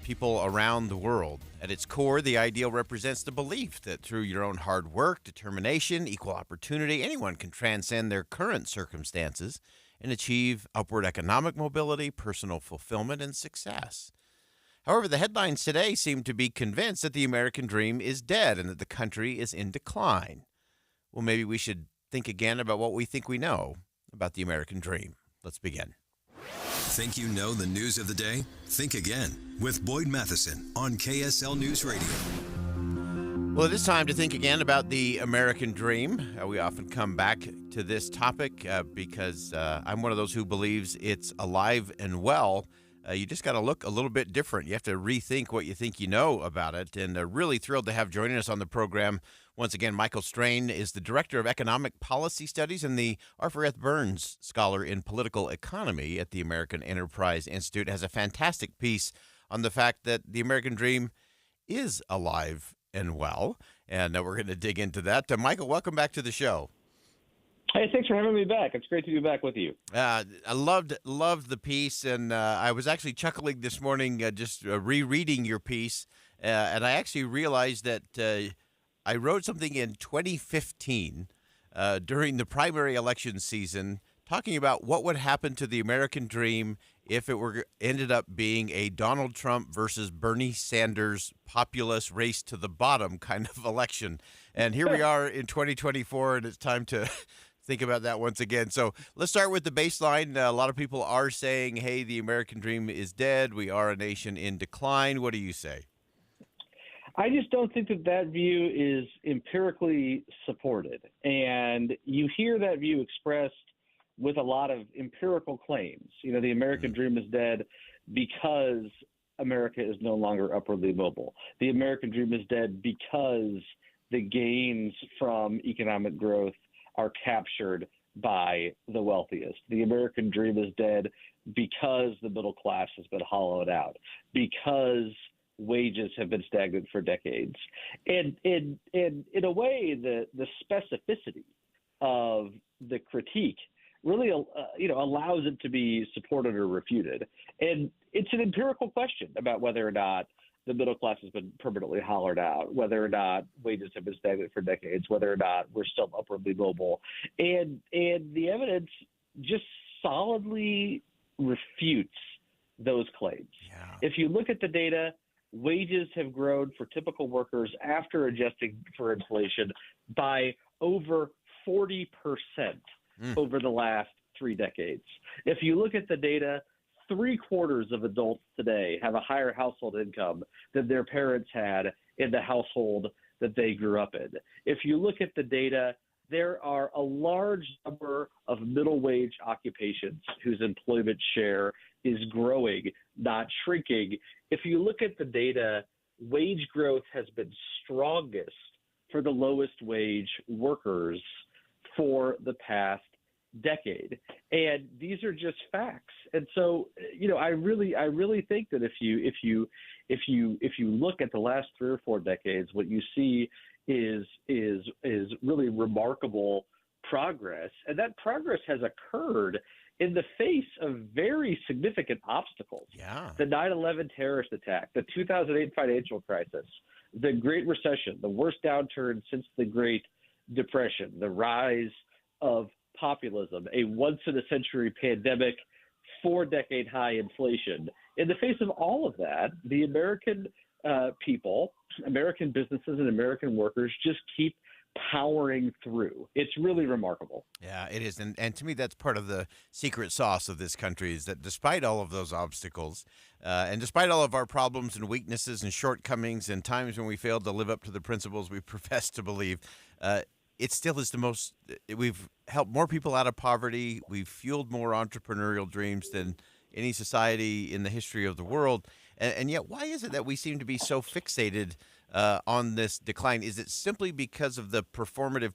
people around the world. At its core, the ideal represents the belief that through your own hard work, determination, equal opportunity, anyone can transcend their current circumstances and achieve upward economic mobility, personal fulfillment, and success. However, the headlines today seem to be convinced that the American dream is dead and that the country is in decline. Well, maybe we should think again about what we think we know about the American dream. Let's begin. Think you know the news of the day? Think again with Boyd Matheson on KSL News Radio. Well, it is time to think again about the American dream. We often come back to this topic because I'm one of those who believes it's alive and well. You just got to look a little bit different. You have to rethink what you think you know about it. And really thrilled to have joining us on the program once again. Michael Strain is the Director of Economic Policy Studies and the Arthur F. Burns Scholar in Political Economy at the American Enterprise Institute. Has a fantastic piece on the fact that the American dream is alive and well. And we're going to dig into that. Michael, welcome back to the show. Hey, thanks for having me back. It's great to be back with you. I loved the piece, and I was actually chuckling this morning just rereading your piece, and I actually realized that I wrote something in 2015 during the primary election season talking about what would happen to the American dream if it ended up being a Donald Trump versus Bernie Sanders populist race to the bottom kind of election. And here we are in 2024, and it's time to think about that once again. So let's start with the baseline. A lot of people are saying, hey, the American dream is dead. We are a nation in decline. What do you say? I just don't think that view is empirically supported. And you hear that view expressed with a lot of empirical claims. You know, the American dream is dead because America is no longer upwardly mobile. The American dream is dead because the gains from economic growth are captured by the wealthiest. The American dream is dead because the middle class has been hollowed out, because wages have been stagnant for decades. And in a way, the specificity of the critique really allows it to be supported or refuted. And it's an empirical question about whether or not the middle class has been permanently hollowed out, whether or not wages have been stagnant for decades, whether or not we're still upwardly mobile. And the evidence just solidly refutes those claims. Yeah. If you look at the data, wages have grown for typical workers after adjusting for inflation by over 40% over the last 3 decades. If you look at the data, 3/4 of adults today have a higher household income than their parents had in the household that they grew up in. If you look at the data, there are a large number of middle wage occupations whose employment share is growing, not shrinking. If you look at the data, wage growth has been strongest for the lowest wage workers for the past decade. And these are just facts. And so, I really think that if you look at the last 3 or 4 decades, what you see is really remarkable progress. And that progress has occurred in the face of very significant obstacles. Yeah. The 9/11 terrorist attack, the 2008 financial crisis, the Great Recession, the worst downturn since the Great Depression, the rise of populism, a once-in-a-century pandemic, 4-decade high inflation. In the face of all of that, the American people, American businesses, and American workers just keep powering through. It's really remarkable. Yeah, it is. And to me, that's part of the secret sauce of this country is that despite all of those obstacles and despite all of our problems and weaknesses and shortcomings and times when we failed to live up to the principles we profess to believe, it still is we've helped more people out of poverty. We've fueled more entrepreneurial dreams than any society in the history of the world. And yet, why is it that we seem to be so fixated on this decline? Is it simply because of the performative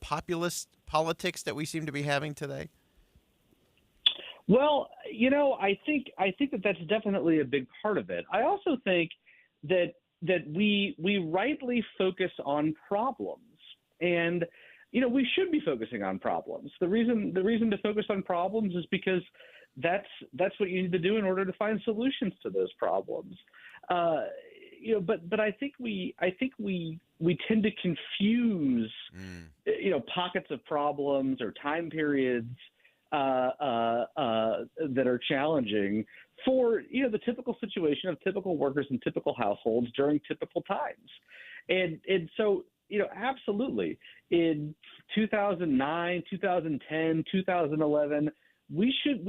populist politics that we seem to be having today? Well, I think that that's definitely a big part of it. I also think that we rightly focus on problems. And, we should be focusing on problems. The reason to focus on problems is because that's what you need to do in order to find solutions to those problems. But I think we tend to confuse pockets of problems or time periods that are challenging for the typical situation of typical workers in typical households during typical times, and so absolutely in 2009, 2010, 2011. We should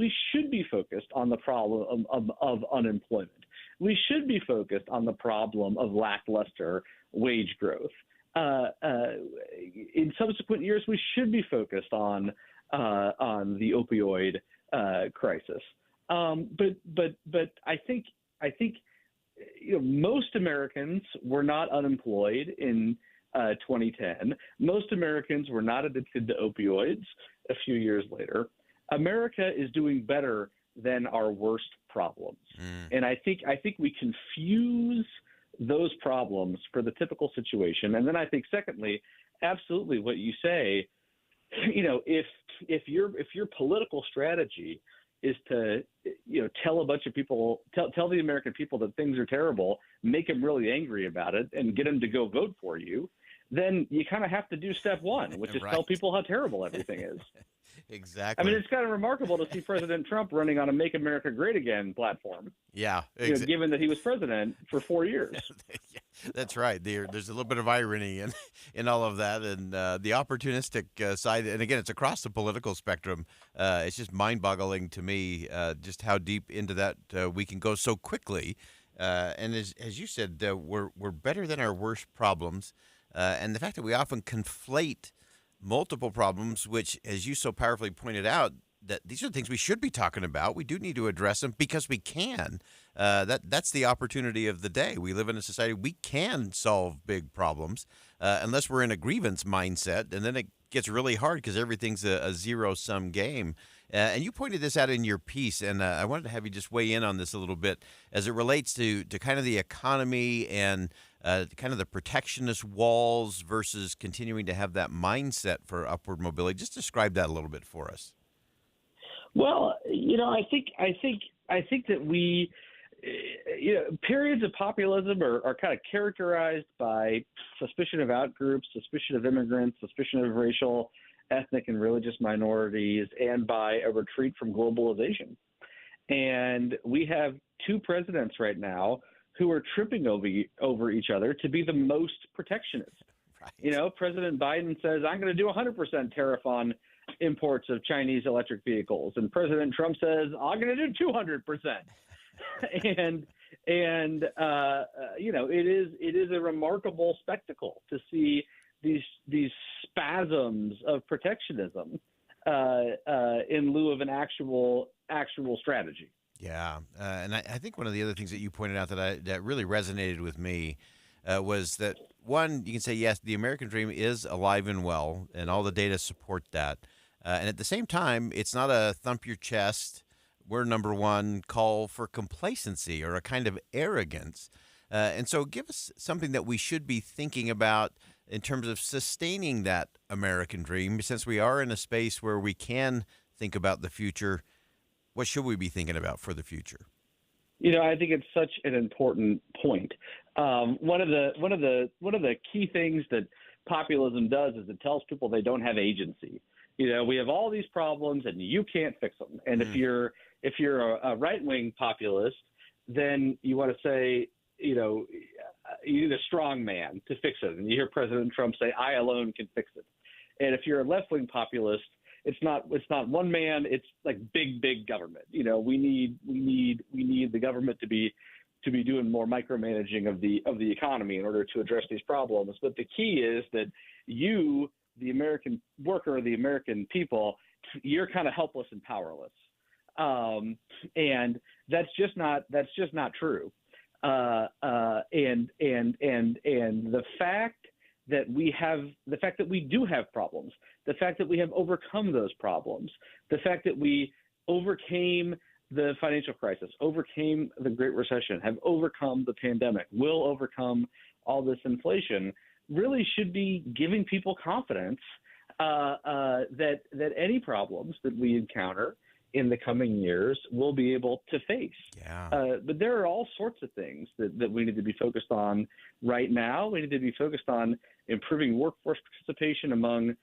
be focused on the problem of unemployment. We should be focused on the problem of lackluster wage growth. In subsequent years, we should be focused on the opioid crisis. But I think most Americans were not unemployed in 2010. Most Americans were not addicted to opioids a few years later. America is doing better than our worst problems. And I think we confuse those problems for the typical situation. And then I think, secondly, absolutely what you say, if your political strategy is to, tell a bunch of people, tell the American people that things are terrible, make them really angry about it, and get them to go vote for you, then you kind of have to do step one, which is tell people how terrible everything is. Exactly. I mean, it's kind of remarkable to see President Trump running on a "Make America Great Again" platform. Yeah, given that he was president for 4 years. Yeah, that's right. There's a little bit of irony in all of that, and the opportunistic side. And again, it's across the political spectrum. It's just mind-boggling to me just how deep into that we can go so quickly. And as you said, we're better than our worst problems, and the fact that we often conflate multiple problems, which, as you so powerfully pointed out, that these are things we should be talking about. We do need to address them because we can. That's the opportunity of the day. We live in a society we can solve big problems unless we're in a grievance mindset, and then it gets really hard because everything's a zero-sum game. And you pointed this out in your piece, and I wanted to have you just weigh in on this a little bit as it relates to kind of the economy and kind of the protectionist walls versus continuing to have that mindset for upward mobility. Just describe that a little bit for us. Well, I think that we, periods of populism are kind of characterized by suspicion of outgroups, suspicion of immigrants, suspicion of racial, ethnic, and religious minorities, and by a retreat from globalization. And we have two presidents right now who are tripping over each other to be the most protectionist. Right. President Biden says, I'm going to do 100% tariff on imports of Chinese electric vehicles. And President Trump says, I'm going to do 200%. and it is a remarkable spectacle to see these spasms of protectionism in lieu of an actual strategy. Yeah, and I think one of the other things that you pointed out that really resonated with me was that, one, you can say, yes, the American dream is alive and well, and all the data support that. And at the same time, it's not a thump your chest, we're number one, call for complacency or a kind of arrogance. And so give us something that we should be thinking about in terms of sustaining that American dream, since we are in a space where we can think about the future. What should we be thinking about for the future? I think it's such an important point. One of the key things that populism does is it tells people they don't have agency. We have all these problems and you can't fix them. And if you're a right-wing populist, then you want to say, you need a strong man to fix it. And you hear President Trump say, I alone can fix it. And if you're a left-wing populist, it's not one man. It's like big government. We need the government to be doing more micromanaging of the economy in order to address these problems. But the key is that you, the American worker, the American people, you're kind of helpless and powerless. And that's just not true. And the fact that we do have problems, the fact that we have overcome those problems, the fact that we overcame the financial crisis, overcame the Great Recession, have overcome the pandemic, will overcome all this inflation, really should be giving people confidence that any problems that we encounter in the coming years we'll be able to face. Yeah. But there are all sorts of things that we need to be focused on right now. We need to be focused on improving workforce participation among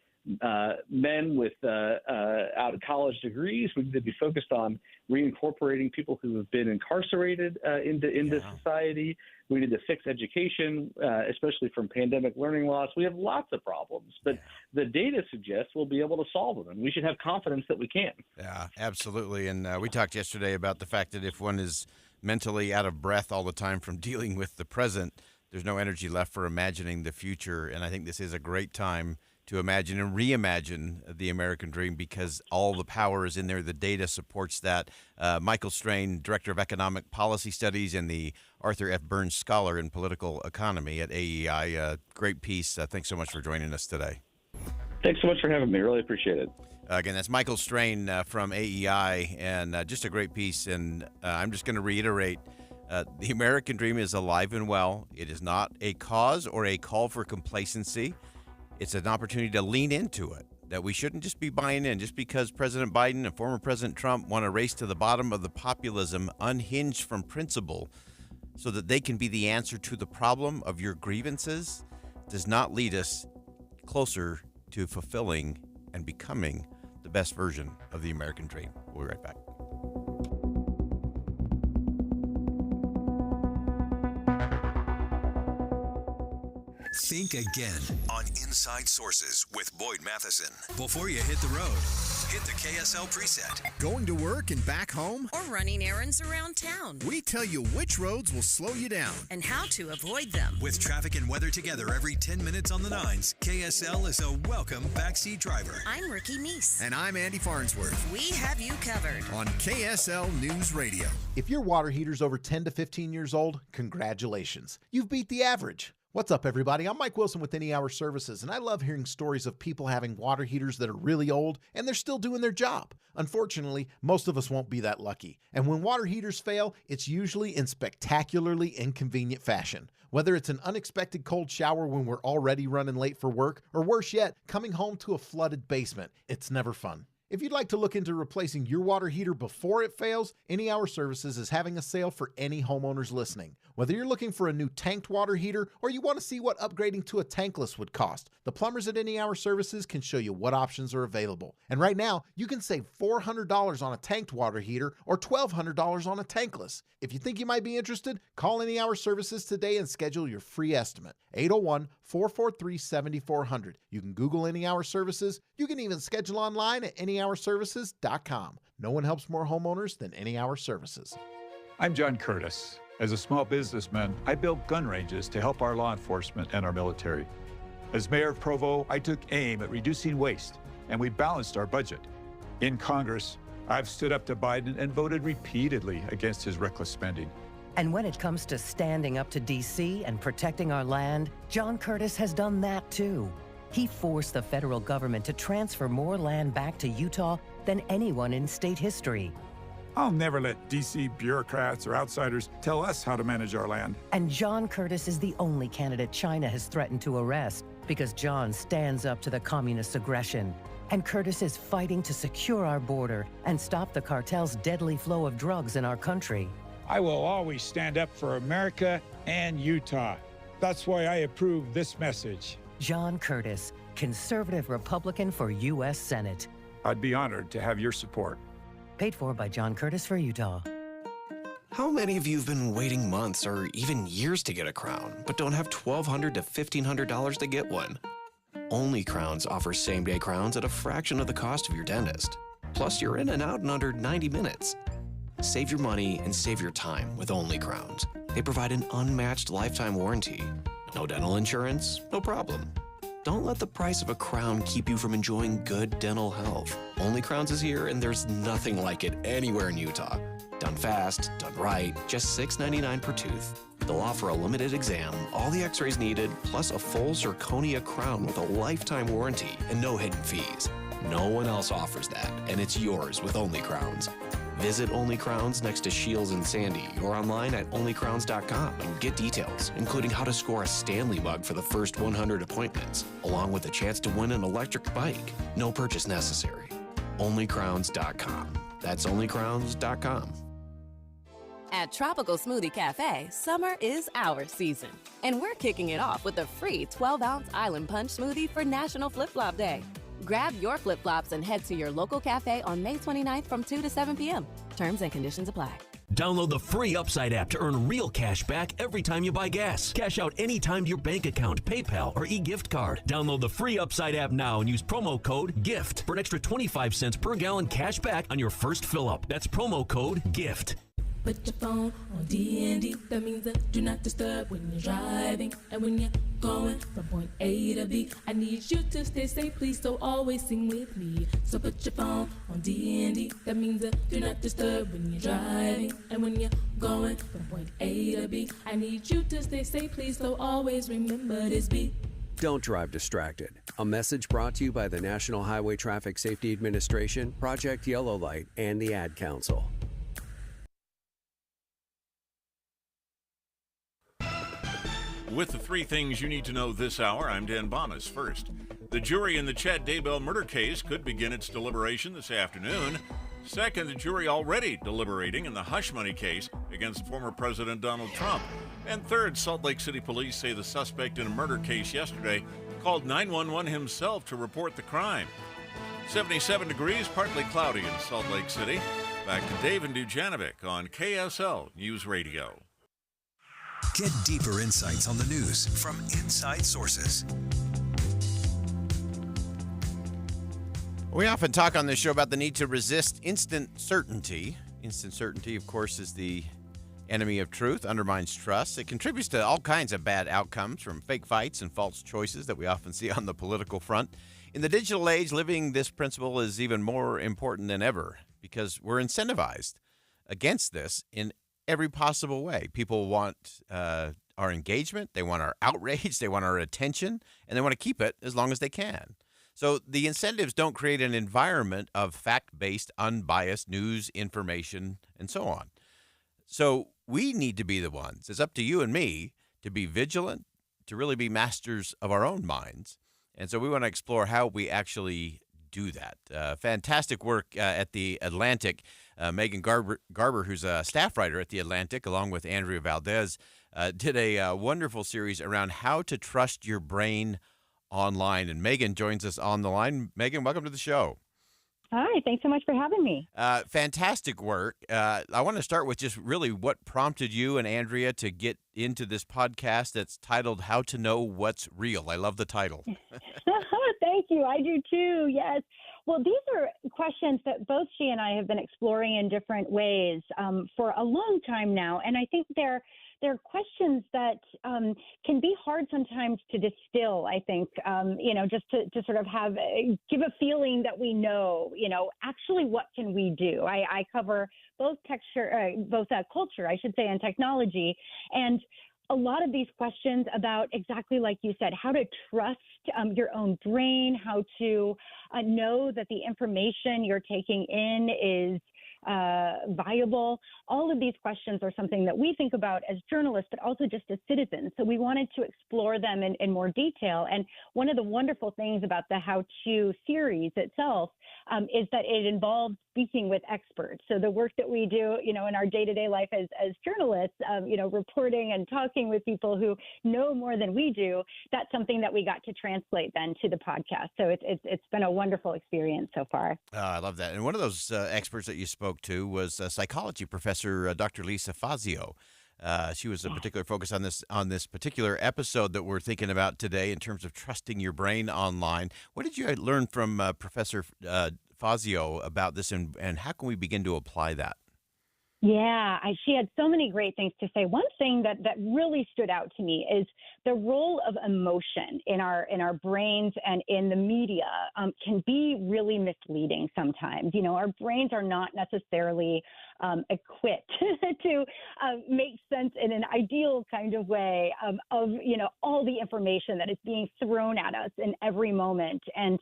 men with out of college degrees. We need to be focused on reincorporating people who have been incarcerated into society. We need to fix education, especially from pandemic learning loss. We have lots of problems, but the data suggests we'll be able to solve them, and we should have confidence that we can. Yeah, absolutely. And we talked yesterday about the fact that if one is mentally out of breath all the time from dealing with the present, there's no energy left for imagining the future. And I think this is a great time to imagine and reimagine the American dream because all the power is in there. The data supports that. Michael Strain, Director of Economic Policy Studies and the Arthur F. Burns Scholar in Political Economy at AEI. Great piece. Thanks so much for joining us today. Thanks so much for having me. Really appreciate it. Again, that's Michael Strain from AEI, and just a great piece. And I'm just going to reiterate, the American dream is alive and well. It is not a cause or a call for complacency. It's an opportunity to lean into it, that we shouldn't just be buying in just because President Biden and former President Trump want to race to the bottom of the populism unhinged from principle so that they can be the answer to the problem of your grievances does not lead us closer to fulfilling and becoming the best version of the American dream. We'll be right back. Think again on Inside Sources with Boyd Matheson. Before you hit the road, hit the KSL preset. Going to work and back home? Or running errands around town. We tell you which roads will slow you down. And how to avoid them. With traffic and weather together every 10 minutes on the 9s, KSL is a welcome backseat driver. I'm Ricky Meese. And I'm Andy Farnsworth. We have you covered. On KSL News Radio. If your water heater's over 10 to 15 years old, congratulations. You've beat the average. What's up, everybody? I'm Mike Wilson with Any Hour Services, and I love hearing stories of people having water heaters that are really old and they're still doing their job. Unfortunately, most of us won't be that lucky. And when water heaters fail, it's usually in spectacularly inconvenient fashion. Whether it's an unexpected cold shower when we're already running late for work, or worse yet, coming home to a flooded basement, it's never fun. If you'd like to look into replacing your water heater before it fails, Any Hour Services is having a sale for any homeowners listening. Whether you're looking for a new tanked water heater or you want to see what upgrading to a tankless would cost, the plumbers at Any Hour Services can show you what options are available. And right now, you can save $400 on a tanked water heater or $1,200 on a tankless. If you think you might be interested, call Any Hour Services today and schedule your free estimate. 801-443-7400. You can Google Any Hour Services. You can even schedule online at anyhourservices.com. No one helps more homeowners than Any Hour Services. I'm John Curtis. As a small businessman, I built gun ranges to help our law enforcement and our military. As mayor of Provo, I took aim at reducing waste, and we balanced our budget. In Congress, I've stood up to Biden and voted repeatedly against his reckless spending. And when it comes to standing up to D.C. and protecting our land, John Curtis has done that too. He forced the federal government to transfer more land back to Utah than anyone in state history. I'll never let D.C. bureaucrats or outsiders tell us how to manage our land. And John Curtis is the only candidate China has threatened to arrest because John stands up to the communist aggression. And Curtis is fighting to secure our border and stop the cartel's deadly flow of drugs in our country. I will always stand up for America and Utah. That's why I approve this message. John Curtis, conservative Republican for U.S. Senate. I'd be honored to have your support. Paid for by John Curtis for Utah. How many of you have been waiting months or even years to get a crown, but don't have $1,200 to $1,500 to get one? Only Crowns offers same-day crowns at a fraction of the cost of your dentist. Plus, you're in and out in under 90 minutes. Save your money and save your time with Only Crowns. They provide an unmatched lifetime warranty. No dental insurance? No problem. Don't let the price of a crown keep you from enjoying good dental health. Only Crowns is here, and there's nothing like it anywhere in Utah. Done fast, done right, just $6.99 per tooth. They'll offer a limited exam, all the x-rays needed, plus a full zirconia crown with a lifetime warranty and no hidden fees. No one else offers that, and it's yours with Only Crowns. Visit Only Crowns next to Shields and Sandy or online at onlycrowns.com and get details, including how to score a Stanley mug for the first 100 appointments, along with a chance to win an electric bike. No purchase necessary. Onlycrowns.com. That's onlycrowns.com. At Tropical Smoothie Cafe, summer is our season. And we're kicking it off with a free 12-ounce Island Punch smoothie for National Flip Flop Day. Grab your flip-flops and head to your local cafe on May 29th from 2 to 7 p.m. Terms and conditions apply. Download the free Upside app to earn real cash back every time you buy gas. Cash out anytime to your bank account, PayPal, or e-gift card. Download the free Upside app now and use promo code GIFT for an extra 25 cents per gallon cash back on your first fill-up. That's promo code GIFT. Put your phone on D&D. That means do not disturb when you're driving. And when you're going from point A to B, I need you to stay safe, please, so always sing with me. So put your phone on D&D. That means do not disturb when you're driving. And when you're going from point A to B, I need you to stay safe, please, so always remember this beat. Don't drive distracted. A message brought to you by the National Highway Traffic Safety Administration, Project Yellow Light, and the Ad Council. With the three things you need to know this hour, I'm Dan Bomas. First, the jury in the Chad Daybell murder case could begin its deliberation this afternoon. Second, the jury already deliberating in the hush money case against former President Donald Trump. And third, Salt Lake City police say the suspect in a murder case yesterday called 911 himself to report the crime. 77 degrees, partly cloudy in Salt Lake City. Back to Dave and Dujanovic on KSL News Radio. Get deeper insights on the news from inside sources. We often talk on this show about the need to resist instant certainty. Instant certainty, of course, is the enemy of truth, undermines trust. It contributes to all kinds of bad outcomes, from fake fights and false choices that we often see on the political front. In the digital age, living this principle is even more important than ever because we're incentivized against this in every possible way. People want our engagement, they want our outrage, they want our attention, and they want to keep it as long as they can. So the incentives don't create an environment of fact-based, unbiased news, information, and so on. So we need to be the ones. It's up to you and me to be vigilant, to really be masters of our own minds. And so we want to explore how we actually do that. Fantastic work at The Atlantic. Megan Garber, who's a staff writer at The Atlantic, along with Andrea Valdez, did a wonderful series around how to trust your brain online. And Megan joins us on the line. Megan, welcome to the show. Hi, thanks so much for having me. Fantastic work. I want to start with just really what prompted you and Andrea to get into this podcast that's titled How to Know What's Real. I love the title. Thank you. I do too. Yes. Well, these are questions that both she and I have been exploring in different ways for a long time now. And I think they're questions that can be hard sometimes to distill, I think, just to sort of give a feeling that we know, actually what can we do? I cover both culture, I should say, and technology. And a lot of these questions about exactly like you said, how to trust your own brain, how to know that the information you're taking in is viable. All of these questions are something that we think about as journalists, but also just as citizens. So we wanted to explore them in more detail. And one of the wonderful things about the How To series itself is that it involves speaking with experts. So the work that we do, in our day-to-day life as journalists, reporting and talking with people who know more than we do, that's something that we got to translate then to the podcast. So it's been a wonderful experience so far. I love that. And one of those experts that you spoke to was psychology professor Dr. Lisa Fazio. She was a particular focus on this particular episode that we're thinking about today in terms of trusting your brain online. What did you learn from Professor Fazio about this, and how can we begin to apply that? Yeah, she had so many great things to say. One thing that really stood out to me is the role of emotion in our brains and in the media can be really misleading sometimes. Our brains are not necessarily equipped to make sense in an ideal kind of way of all the information that is being thrown at us in every moment. And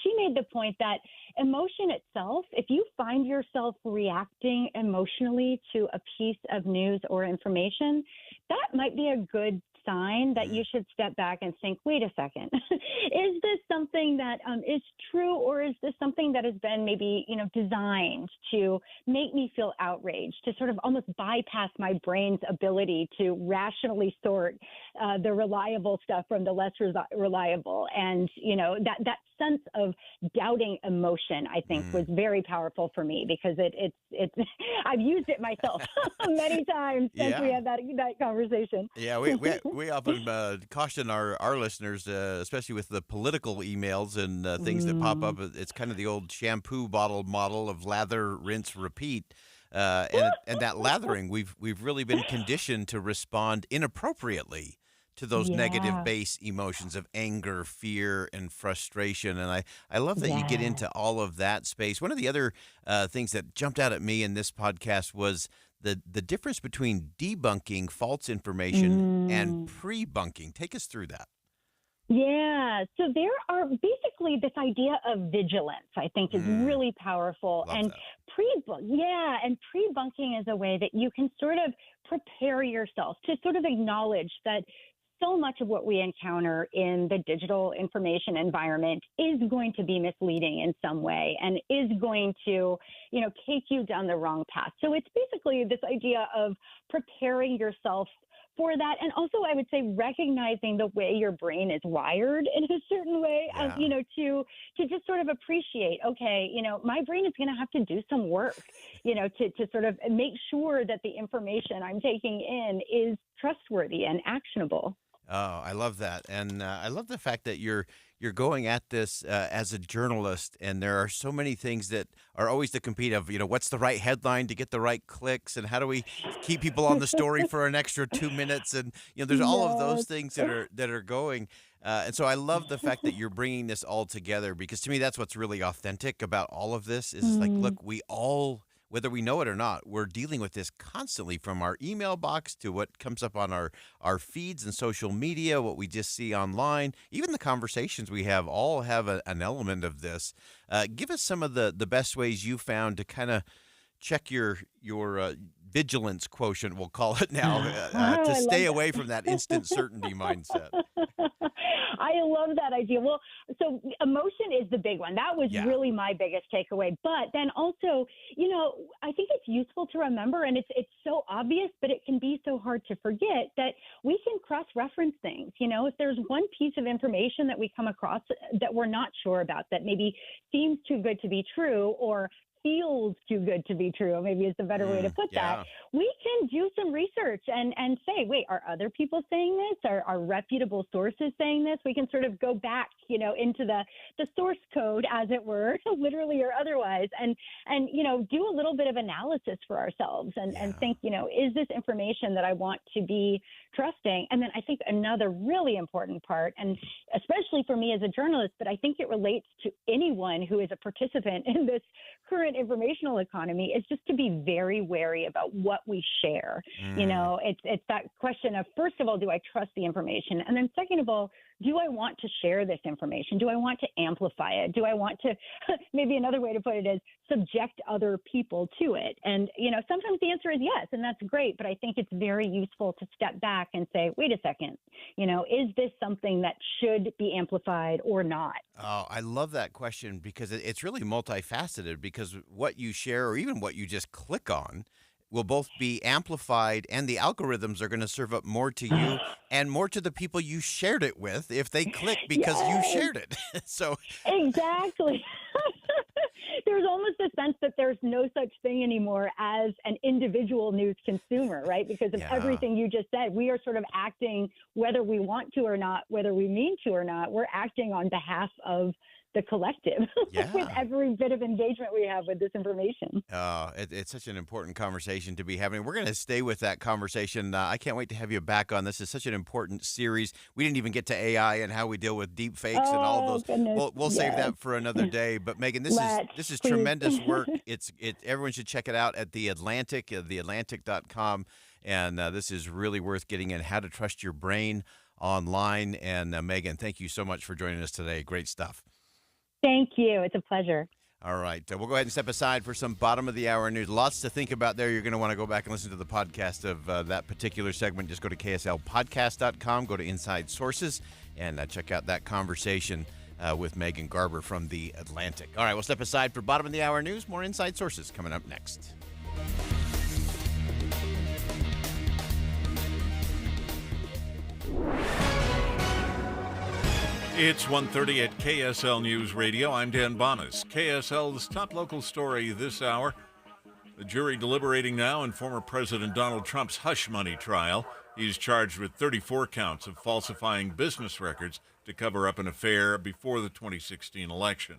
she made the point that emotion itself, if you find yourself reacting emotionally to a piece of news or information, that might be a good sign that you should step back and think, wait a second, is this something that is true, or is this something that has been maybe, designed to make me feel outraged, to sort of almost bypass my brain's ability to rationally sort the reliable stuff from the less reliable. And, that sense of doubting emotion, I think, was very powerful for me, because it's I've used it myself many times since we had that conversation. Yeah, we often caution our listeners, especially with the political emails and things that pop up. It's kind of the old shampoo bottle model of lather, rinse, repeat. And that lathering, we've really been conditioned to respond inappropriately to those negative base emotions of anger, fear, and frustration. And I love that you get into all of that space. One of the other things that jumped out at me in this podcast was the difference between debunking false information and pre-bunking. Take us through that. Yeah. So there are basically this idea of vigilance, I think, is really powerful. Love and that. pre-bunking is a way that you can sort of prepare yourself to sort of acknowledge that so much of what we encounter in the digital information environment is going to be misleading in some way and is going to, take you down the wrong path. So it's basically this idea of preparing yourself for that. And also, I would say, recognizing the way your brain is wired in a certain way, to just sort of appreciate, okay, my brain is going to have to do some work, to sort of make sure that the information I'm taking in is trustworthy and actionable. Oh, I love that. And I love the fact that you're going at this as a journalist, and there are so many things that are always to compete of, what's the right headline to get the right clicks, and how do we keep people on the story for an extra 2 minutes? And, there's all of those things that are going. And so I love the fact that you're bringing this all together, because to me, that's what's really authentic about all of this is like, look, we all, whether we know it or not, we're dealing with this constantly, from our email box to what comes up on our feeds and social media, what we just see online, even the conversations we have all have an element of this. Give us some of the best ways you found to kind of check your vigilance quotient, we'll call it now, to stay away from that instant certainty mindset. I love that idea. Well, so emotion is the big one. That was really my biggest takeaway. But then also, I think it's useful to remember, and it's so obvious, but it can be so hard to forget, that we can cross-reference things. If there's one piece of information that we come across that we're not sure about, that maybe seems too good to be true, or feels too good to be true, maybe is the better way to put that, we can do some research and say, wait, are other people saying this? Are reputable sources saying this? We can sort of go back, into the source code, as it were, literally or otherwise, and do a little bit of analysis for ourselves and think, is this information that I want to be trusting? And then I think another really important part, and especially for me as a journalist, but I think it relates to anyone who is a participant in this current informational economy, is just to be very wary about what we share. It's that question of, first of all, do I trust the information? And then second of all, do I want to share this information? Do I want to amplify it? Do I want to, maybe another way to put it is, subject other people to it? And, sometimes the answer is yes, and that's great. But I think it's very useful to step back and say, wait a second, is this something that should be amplified or not? Oh, I love that question, because it's really multifaceted, because what you share, or even what you just click on, will both be amplified, and the algorithms are going to serve up more to you and more to the people you shared it with if they click because you shared it. So exactly. There's almost a sense that there's no such thing anymore as an individual news consumer, right? Because of everything you just said, we are sort of acting, whether we want to or not, whether we mean to or not, we're acting on behalf of the collective with every bit of engagement we have with this information. It's such an important conversation to be having. We're going to stay with that conversation. I can't wait to have you back on. This is such an important series. We didn't even get to AI and how we deal with deep fakes and all of those. Goodness. We'll save that for another day. But Megan, this is tremendous work. Everyone should check it out at The Atlantic, theatlantic.com. And this is really worth getting in. How to Trust Your Brain Online. And Megan, thank you so much for joining us today. Great stuff. Thank you. It's a pleasure. All right. We'll go ahead and step aside for some bottom of the hour news. Lots to think about there. You're going to want to go back and listen to the podcast of that particular segment. Just go to kslpodcast.com, go to Inside Sources, and check out that conversation with Megan Garber from The Atlantic. All right, we'll step aside for bottom of the hour news. More Inside Sources coming up next. It's 1:30 at KSL News Radio. I'm Dan Bonas. KSL's top local story this hour. The jury deliberating now in former President Donald Trump's hush money trial. He's charged with 34 counts of falsifying business records to cover up an affair before the 2016 election.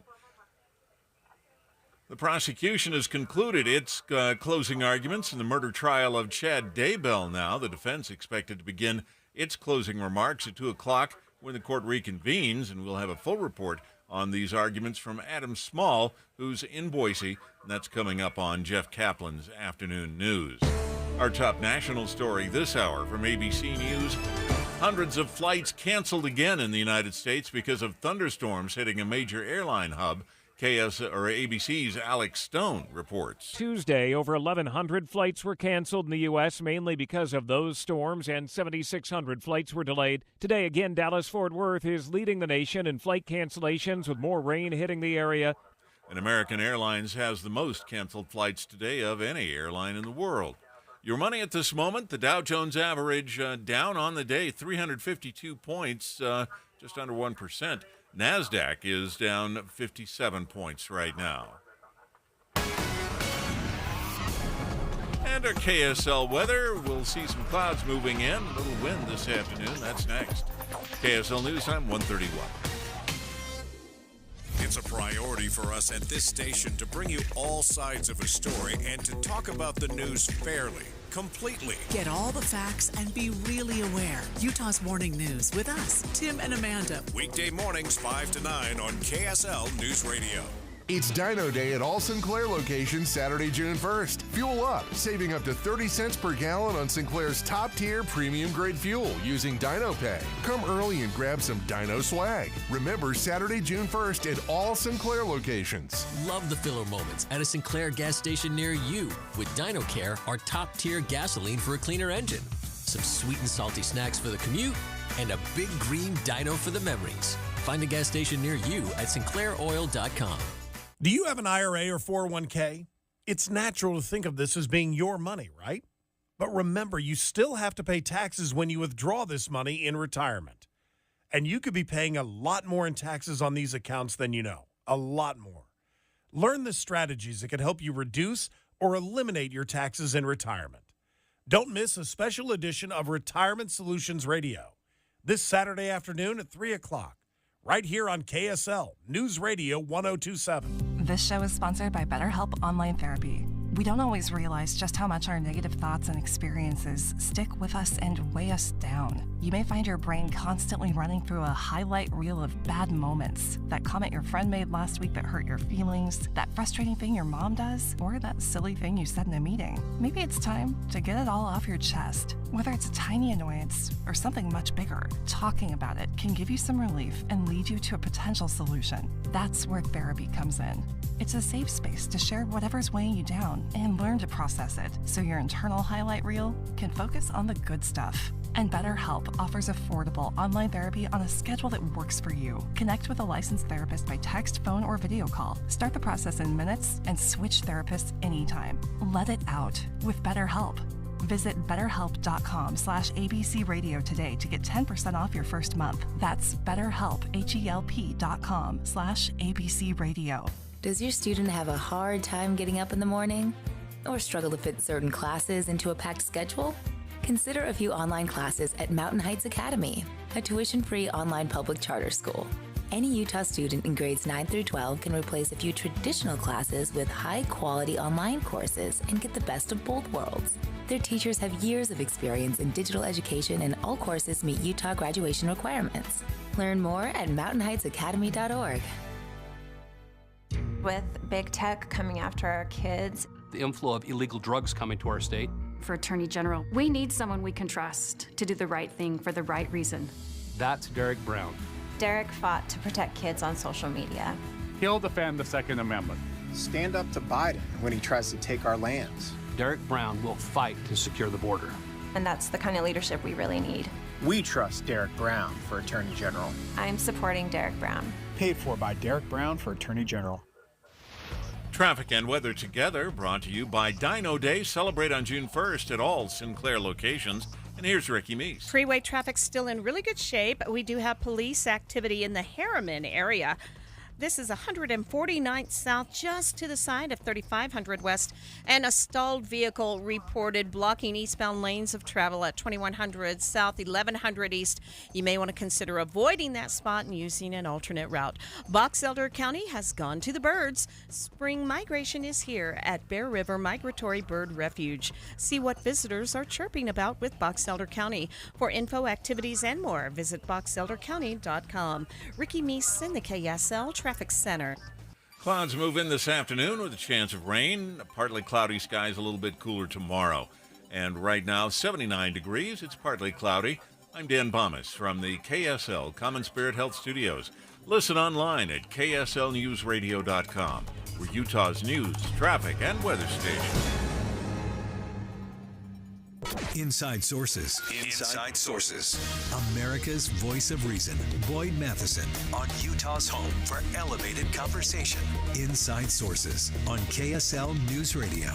The prosecution has concluded its closing arguments in the murder trial of Chad Daybell now. The defense expected to begin its closing remarks at 2 o'clock when the court reconvenes, and we'll have a full report on these arguments from Adam Small, who's in Boise, and that's coming up on Jeff Kaplan's Afternoon News. Our top national story this hour from ABC News. Hundreds of flights canceled again in the United States because of thunderstorms hitting a major airline hub. ABC's Alex Stone reports. Tuesday, over 1,100 flights were canceled in the U.S., mainly because of those storms, and 7,600 flights were delayed. Today, again, Dallas-Fort Worth is leading the nation in flight cancellations with more rain hitting the area. And American Airlines has the most canceled flights today of any airline in the world. Your money at this moment, the Dow Jones average down on the day, 352 points, just under 1%. NASDAQ is down 57 points right now. And our KSL weather, we'll see some clouds moving in, a little wind this afternoon. That's next. KSL News Time, 1:31. It's a priority for us at this station to bring you all sides of a story and to talk about the news fairly, completely. Get all the facts and be really aware. Utah's Morning News with us, Tim and Amanda. Weekday mornings 5 to 9 on KSL News Radio. It's Dino Day at all Sinclair locations Saturday, June 1st. Fuel up, saving up to 30 cents per gallon on Sinclair's top-tier premium-grade fuel using Dino Pay. Come early and grab some Dino swag. Remember, Saturday, June 1st at all Sinclair locations. Love the filler moments at a Sinclair gas station near you with Dino Care, our top-tier gasoline for a cleaner engine. Some sweet and salty snacks for the commute, and a big green Dino for the memories. Find a gas station near you at sinclairoil.com. Do you have an IRA or 401k? It's natural to think of this as being your money, right? But remember, you still have to pay taxes when you withdraw this money in retirement. And you could be paying a lot more in taxes on these accounts than you know. A lot more. Learn the strategies that can help you reduce or eliminate your taxes in retirement. Don't miss a special edition of Retirement Solutions Radio this Saturday afternoon at 3 o'clock. Right here on KSL News Radio 102.7. This show is sponsored by BetterHelp Online Therapy. We don't always realize just how much our negative thoughts and experiences stick with us and weigh us down. You may find your brain constantly running through a highlight reel of bad moments. That comment your friend made last week that hurt your feelings, that frustrating thing your mom does, or that silly thing you said in a meeting. Maybe it's time to get it all off your chest. Whether it's a tiny annoyance or something much bigger, talking about it can give you some relief and lead you to a potential solution. That's where therapy comes in. It's a safe space to share whatever's weighing you down and learn to process it so your internal highlight reel can focus on the good stuff. And BetterHelp offers affordable online therapy on a schedule that works for you. Connect with a licensed therapist by text, phone, or video call. Start the process in minutes and switch therapists anytime. Let it out with BetterHelp. Visit BetterHelp.com/ABC Radio today to get 10% off your first month. That's BetterHelp, HELP.com/ABC Radio. Does your student have a hard time getting up in the morning? Or struggle to fit certain classes into a packed schedule? Consider a few online classes at Mountain Heights Academy, a tuition-free online public charter school. Any Utah student in grades 9 through 12 can replace a few traditional classes with high-quality online courses and get the best of both worlds. Their teachers have years of experience in digital education, and all courses meet Utah graduation requirements. Learn more at mountainheightsacademy.org. With big tech coming after our kids, the inflow of illegal drugs coming to our state. For Attorney General, we need someone we can trust to do the right thing for the right reason. That's Derek Brown. Derek fought to protect kids on social media. He'll defend the Second Amendment. stand up to Biden when he tries to take our lands. Derek Brown will fight to secure the border. And that's the kind of leadership we really need. We trust Derek Brown for Attorney General. I'm supporting Derek Brown. Paid for by Derek Brown for Attorney General. Traffic and weather together, brought to you by Dino Day. Celebrate on June 1st at all Sinclair locations. And here's Ricky Meese. Freeway traffic's still in really good shape. We do have police activity in the Harriman area. This is 149th South, just to the side of 3500 West. And a stalled vehicle reported blocking eastbound lanes of travel at 2100 South, 1100 East. You may want to consider avoiding that spot and using an alternate route. Box Elder County has gone to the birds. Spring migration is here at Bear River Migratory Bird Refuge. See what visitors are chirping about with Box Elder County. For info, activities, and more, visit boxeldercounty.com. Ricky Meese in the KSL Traffic Center. Clouds move in this afternoon with a chance of rain. Partly cloudy skies, a little bit cooler tomorrow. And right now, 79 degrees. It's partly cloudy. I'm Dan Bomas from the KSL Common Spirit Health Studios. Listen online at kslnewsradio.com. We're Utah's news, traffic, and weather station. Inside Sources. Inside Sources. America's voice of reason. Boyd Matheson on Utah's home for elevated conversation. Inside Sources on KSL News Radio.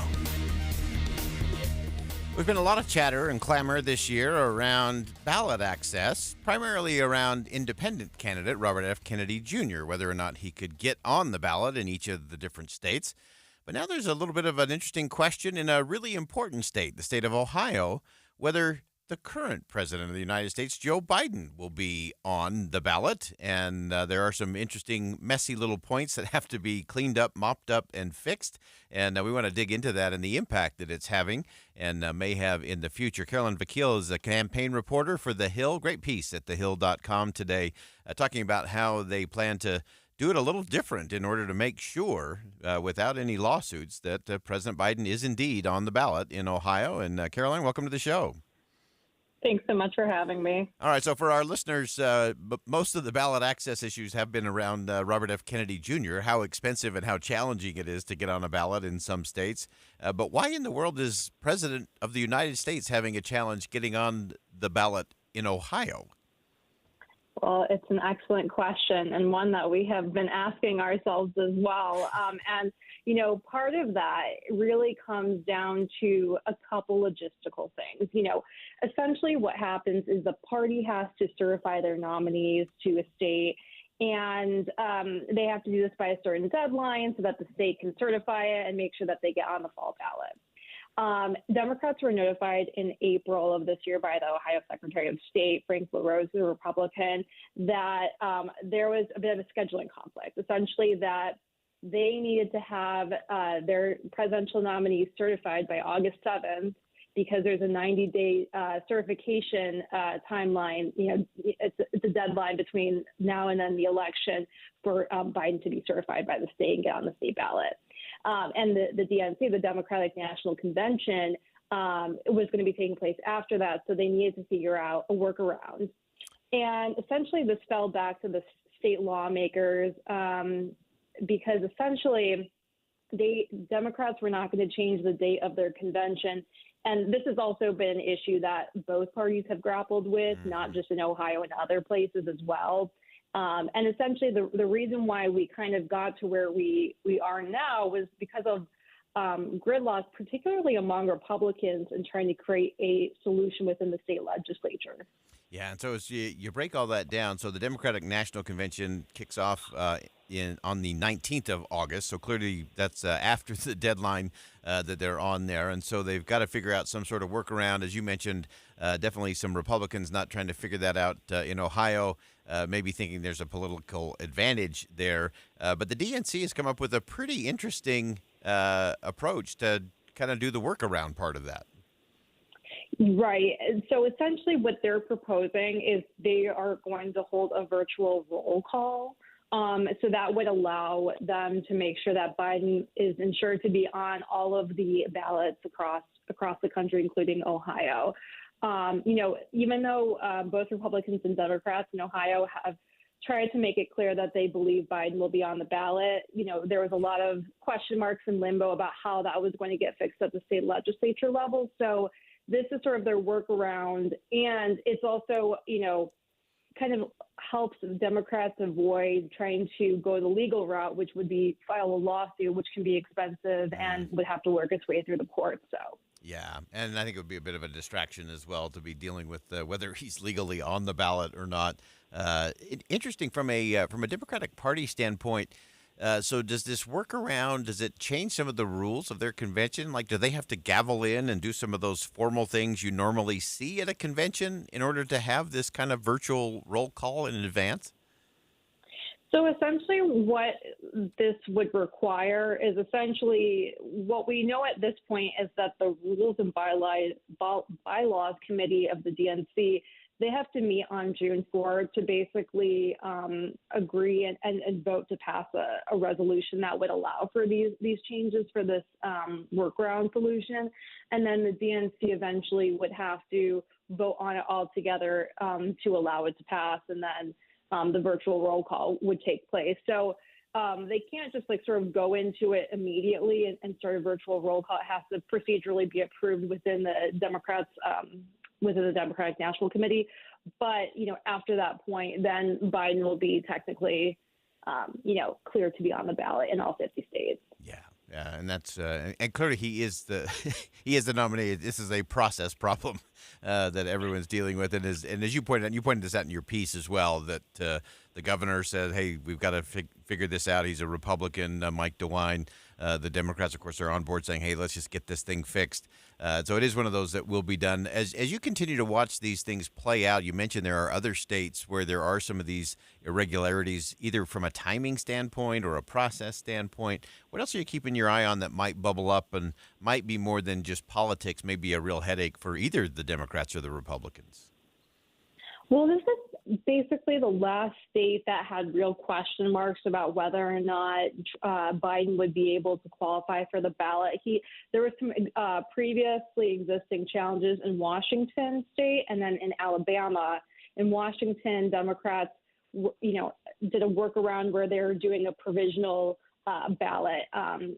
There's been a lot of chatter and clamor this year around ballot access, primarily around independent candidate Robert F. Kennedy Jr., whether or not he could get on the ballot in each of the different states. But now there's a little bit of an interesting question in a really important state, the state of Ohio, whether the current president of the United States, Joe Biden, will be on the ballot. And there are some interesting, messy little points that have to be cleaned up, mopped up, and fixed. And we want to dig into that and the impact that it's having and may have in the future. Carolyn Vakil is a campaign reporter for The Hill. Great piece at thehill.com today talking about how they plan to do it a little different in order to make sure, without any lawsuits, that President Biden is indeed on the ballot in Ohio. And Caroline, welcome to the show. Thanks so much for having me. All right, so for our listeners, most of the ballot access issues have been around Robert F. Kennedy Jr., how expensive and how challenging it is to get on a ballot in some states. But why in the world is President of the United States having a challenge getting on the ballot in Ohio? Well, it's an excellent question and one that we have been asking ourselves as well. And, you know, part of that really comes down to a couple logistical things. You know, essentially what happens is the party has to certify their nominees to a state, and they have to do this by a certain deadline so that the state can certify it and make sure that they get on the fall ballot. Democrats were notified in April of this year by the Ohio Secretary of State, Frank LaRose, a Republican, that there was a bit of a scheduling conflict, essentially that they needed to have their presidential nominees certified by August 7th because there's a 90-day certification timeline. You know, it's a deadline between now and then the election for Biden to be certified by the state and get on the state ballot. And the DNC, the Democratic National Convention, was going to be taking place after that, so they needed to figure out a workaround. And essentially this fell back to the state lawmakers because essentially Democrats were not going to change the date of their convention. And this has also been an issue that both parties have grappled with, not just in Ohio and other places as well. And essentially the reason why we kind of got to where we are now was because of gridlock, particularly among Republicans, in trying to create a solution within the state legislature. Yeah, and so as you break all that down, so the Democratic National Convention kicks off on the 19th of August, so clearly that's after the deadline that they're on there, and so they've got to figure out some sort of workaround. As you mentioned, definitely some Republicans not trying to figure that out in Ohio, maybe thinking there's a political advantage there. But the DNC has come up with a pretty interesting approach to kind of do the workaround part of that. Right. So essentially what they're proposing is they are going to hold a virtual roll call. So that would allow them to make sure that Biden is ensured to be on all of the ballots across the country, including Ohio. You know, even though both Republicans and Democrats in Ohio have tried to make it clear that they believe Biden will be on the ballot. There was a lot of question marks and limbo about how that was going to get fixed at the state legislature level. So this is sort of their workaround. And it's also, kind of helps Democrats avoid trying to go the legal route, which would be file a lawsuit, which can be expensive and would have to work its way through the courts. So. Yeah, and I think it would be a bit of a distraction as well to be dealing with whether he's legally on the ballot or not. Interesting from a Democratic Party standpoint. So does this work around? Does it change some of the rules of their convention? Like, do they have to gavel in and do some of those formal things you normally see at a convention in order to have this kind of virtual roll call in advance? So essentially what this would require is essentially what we know at this point is that the Rules and Bylaws Committee of the DNC, they have to meet on June 4 to basically agree and vote to pass a resolution that would allow for these changes for this workaround solution. And then the DNC eventually would have to vote on it all together to allow it to pass. And then the virtual roll call would take place. So they can't just sort of go into it immediately and start a virtual roll call. It has to procedurally be approved within the Democrats, within the Democratic National Committee. But, after that point, then Biden will be technically, clear to be on the ballot in all 50 states. Yeah, and that's and clearly he is the nominee. This is a process problem that everyone's dealing with, and as you pointed out, you pointed this out in your piece as well, that the governor said, "Hey, we've got to figure this out." He's a Republican, Mike DeWine. The Democrats, of course, are on board saying, "Hey, let's just get this thing fixed." So it is one of those that will be done. As you continue to watch these things play out, you mentioned there are other states where there are some of these irregularities, either from a timing standpoint or a process standpoint. What else are you keeping your eye on that might bubble up and might be more than just politics, maybe a real headache for either the Democrats or the Republicans? Well, this is basically the last state that had real question marks about whether or not Biden would be able to qualify for the ballot. There were some previously existing challenges in Washington state and then in Alabama. In Washington, Democrats, did a workaround where they're doing a provisional ballot,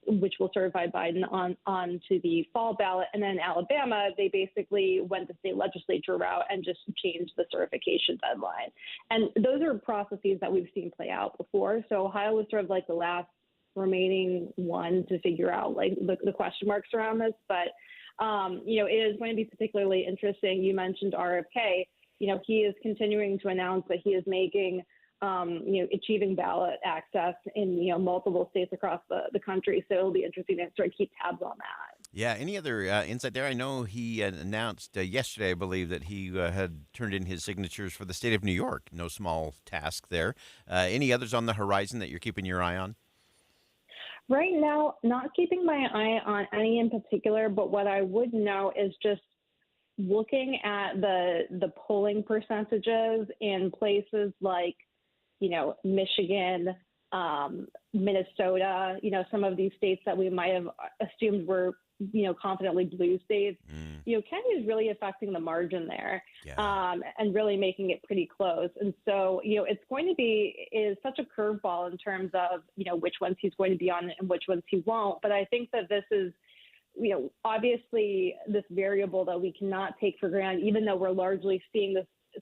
which will certify Biden on to the fall ballot. And then in Alabama, they basically went the state legislature route and just changed the certification deadline. And those are processes that we've seen play out before. So Ohio was sort of the last remaining one to figure out the question marks around this. But, it is going to be particularly interesting. You mentioned RFK. He is continuing to announce that he is making achieving ballot access in, multiple states across the country. So it'll be interesting to sort of keep tabs on that. Yeah. Any other insight there? I know he announced yesterday, I believe, that he had turned in his signatures for the state of New York. No small task there. Any others on the horizon that you're keeping your eye on? Right now, not keeping my eye on any in particular, but what I would know is just looking at the polling percentages in places like Michigan, Minnesota, some of these states that we might have assumed were, confidently blue states. Kenya is really affecting the margin there, and really making it pretty close. And so, it's going to be such a curveball in terms of, which ones he's going to be on and which ones he won't. But I think that this is, obviously this variable that we cannot take for granted, even though we're largely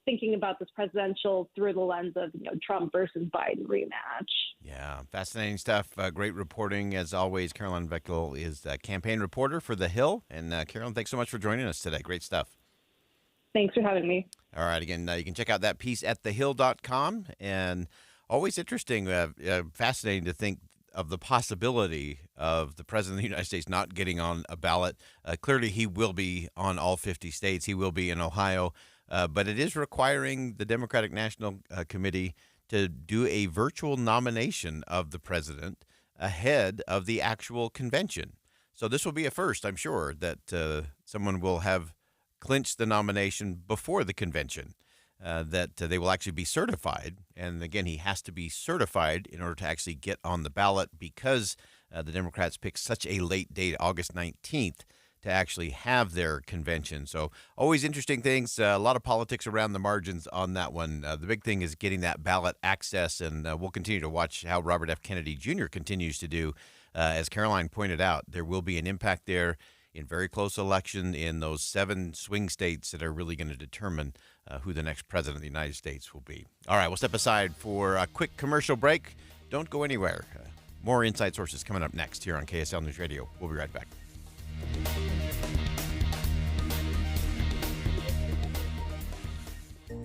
thinking about this presidential through the lens of Trump versus Biden rematch. Yeah, fascinating stuff. Great reporting as always. Caroline Bechtel is a campaign reporter for The Hill, and Caroline, thanks so much for joining us today. Great stuff. Thanks for having me. All right, again, you can check out that piece at thehill.com, and always interesting, fascinating to think of the possibility of the president of the United States not getting on a ballot. Clearly, he will be on all 50 states. He will be in Ohio. But it is requiring the Democratic National Committee to do a virtual nomination of the president ahead of the actual convention. So this will be a first, I'm sure, that someone will have clinched the nomination before the convention, that they will actually be certified. And again, he has to be certified in order to actually get on the ballot because the Democrats picked such a late date, August 19th, to actually have their convention. So always interesting things. A lot of politics around the margins on that one. The big thing is getting that ballot access, and we'll continue to watch how Robert F. Kennedy Jr. continues to do. As Caroline pointed out, there will be an impact there in very close election in those 7 swing states that are really going to determine who the next president of the United States will be. All right, we'll step aside for a quick commercial break. Don't go anywhere. More Inside Sources coming up next here on KSL News Radio. We'll be right back.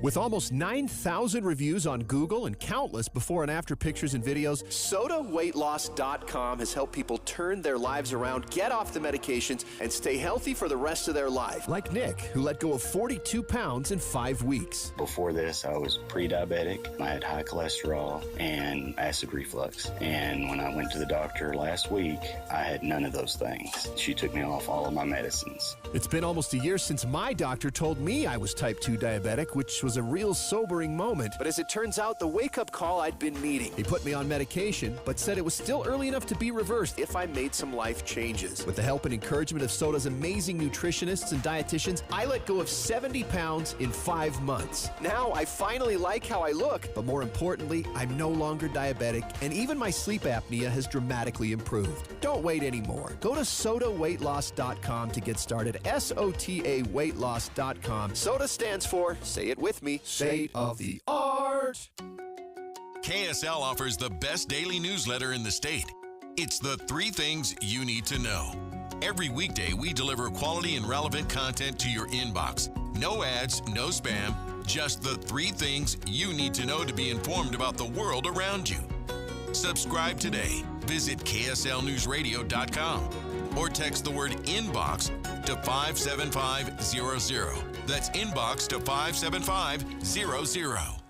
With almost 9,000 reviews on Google and countless before and after pictures and videos, SodaWeightLoss.com has helped people turn their lives around, get off the medications, and stay healthy for the rest of their life. Like Nick, who let go of 42 pounds in 5 weeks. Before this, I was pre-diabetic. I had high cholesterol and acid reflux. And when I went to the doctor last week, I had none of those things. She took me off all of my medicines. It's been almost a year since my doctor told me I was type 2 diabetic, which was a real sobering moment. But as it turns out, the wake-up call I'd been needing. He put me on medication, but said it was still early enough to be reversed if I made some life changes. With the help and encouragement of Soda's amazing nutritionists and dietitians, I let go of 70 pounds in 5 months. Now I finally like how I look, but more importantly, I'm no longer diabetic, and even my sleep apnea has dramatically improved. Don't wait anymore. Go to SodaWeightLoss.com to get started. SOTA weightloss.com. Soda stands for, say it with me, state of the art. KSL offers the best daily newsletter in the state. It's the 3 things you need to know. Every weekday, we deliver quality and relevant content to your inbox. No ads, no spam, just the 3 things you need to know to be informed about the world around you. Subscribe today. Visit KSLNewsRadio.com or text the word inbox to 57500. That's inbox to 57500.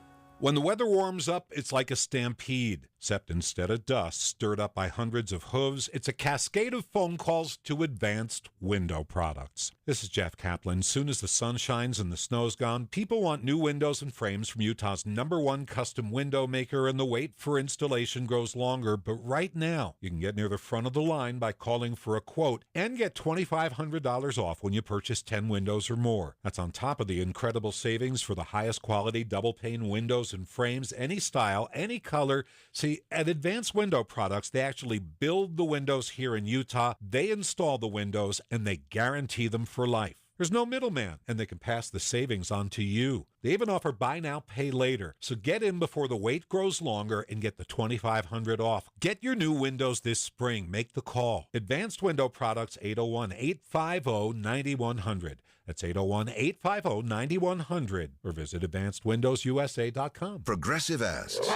When the weather warms up, it's like a stampede, except instead of dust stirred up by hundreds of hooves, it's a cascade of phone calls to Advanced Window Products. This is Jeff Kaplan. Soon as the sun shines and the snow's gone, people want new windows and frames from Utah's #1 custom window maker, and the wait for installation grows longer. But right now, you can get near the front of the line by calling for a quote and get $2,500 off when you purchase 10 windows or more. That's on top of the incredible savings for the highest quality double-pane windows and frames, any style, any color. See, at Advanced Window Products, they actually build the windows here in Utah, they install the windows, and they guarantee them for life. There's no middleman, and they can pass the savings on to you. They even offer buy now, pay later. So get in before the wait grows longer and get the $2,500 off. Get your new windows this spring. Make the call. Advanced Window Products, 801-850-9100. That's 801-850-9100. Or visit AdvancedWindowsUSA.com. Progressive asks,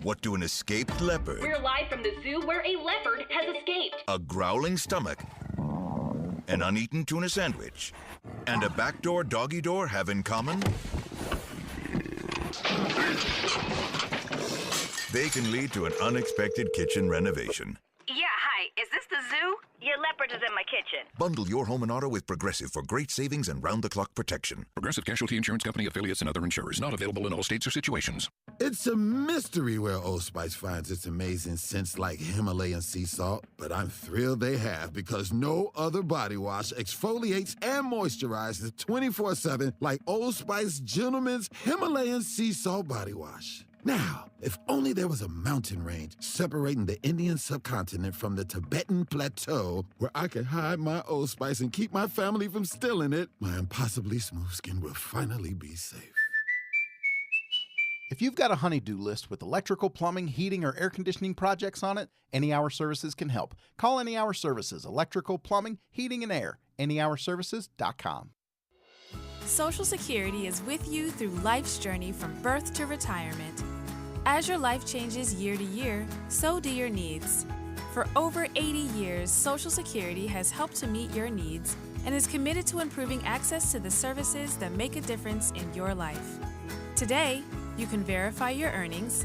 what do an escaped leopard, We're live from the zoo where a leopard has escaped. a growling stomach, an uneaten tuna sandwich, and a backdoor doggy door have in common? They can lead to an unexpected kitchen renovation. Yeah, hi. Is this the zoo? Your leopard is in my kitchen. Bundle your home and auto with Progressive for great savings and round-the-clock protection. Progressive Casualty Insurance Company, affiliates, and other insurers. Not available in all states or situations. It's a mystery where Old Spice finds its amazing scents like Himalayan sea salt, but I'm thrilled they have, because no other body wash exfoliates and moisturizes 24/7 like Old Spice Gentleman's Himalayan sea salt body wash. Now, if only there was a mountain range separating the Indian subcontinent from the Tibetan plateau where I could hide my Old Spice and keep my family from stealing it, my impossibly smooth skin will finally be safe. If you've got a honey-do list with electrical, plumbing, heating, or air conditioning projects on it, Any Hour Services can help. Call Any Hour Services, electrical, plumbing, heating, and air. anyhourservices.com. Social Security is with you through life's journey from birth to retirement. As your life changes year to year, so do your needs. For over 80 years, Social Security has helped to meet your needs and is committed to improving access to the services that make a difference in your life. Today, you can verify your earnings,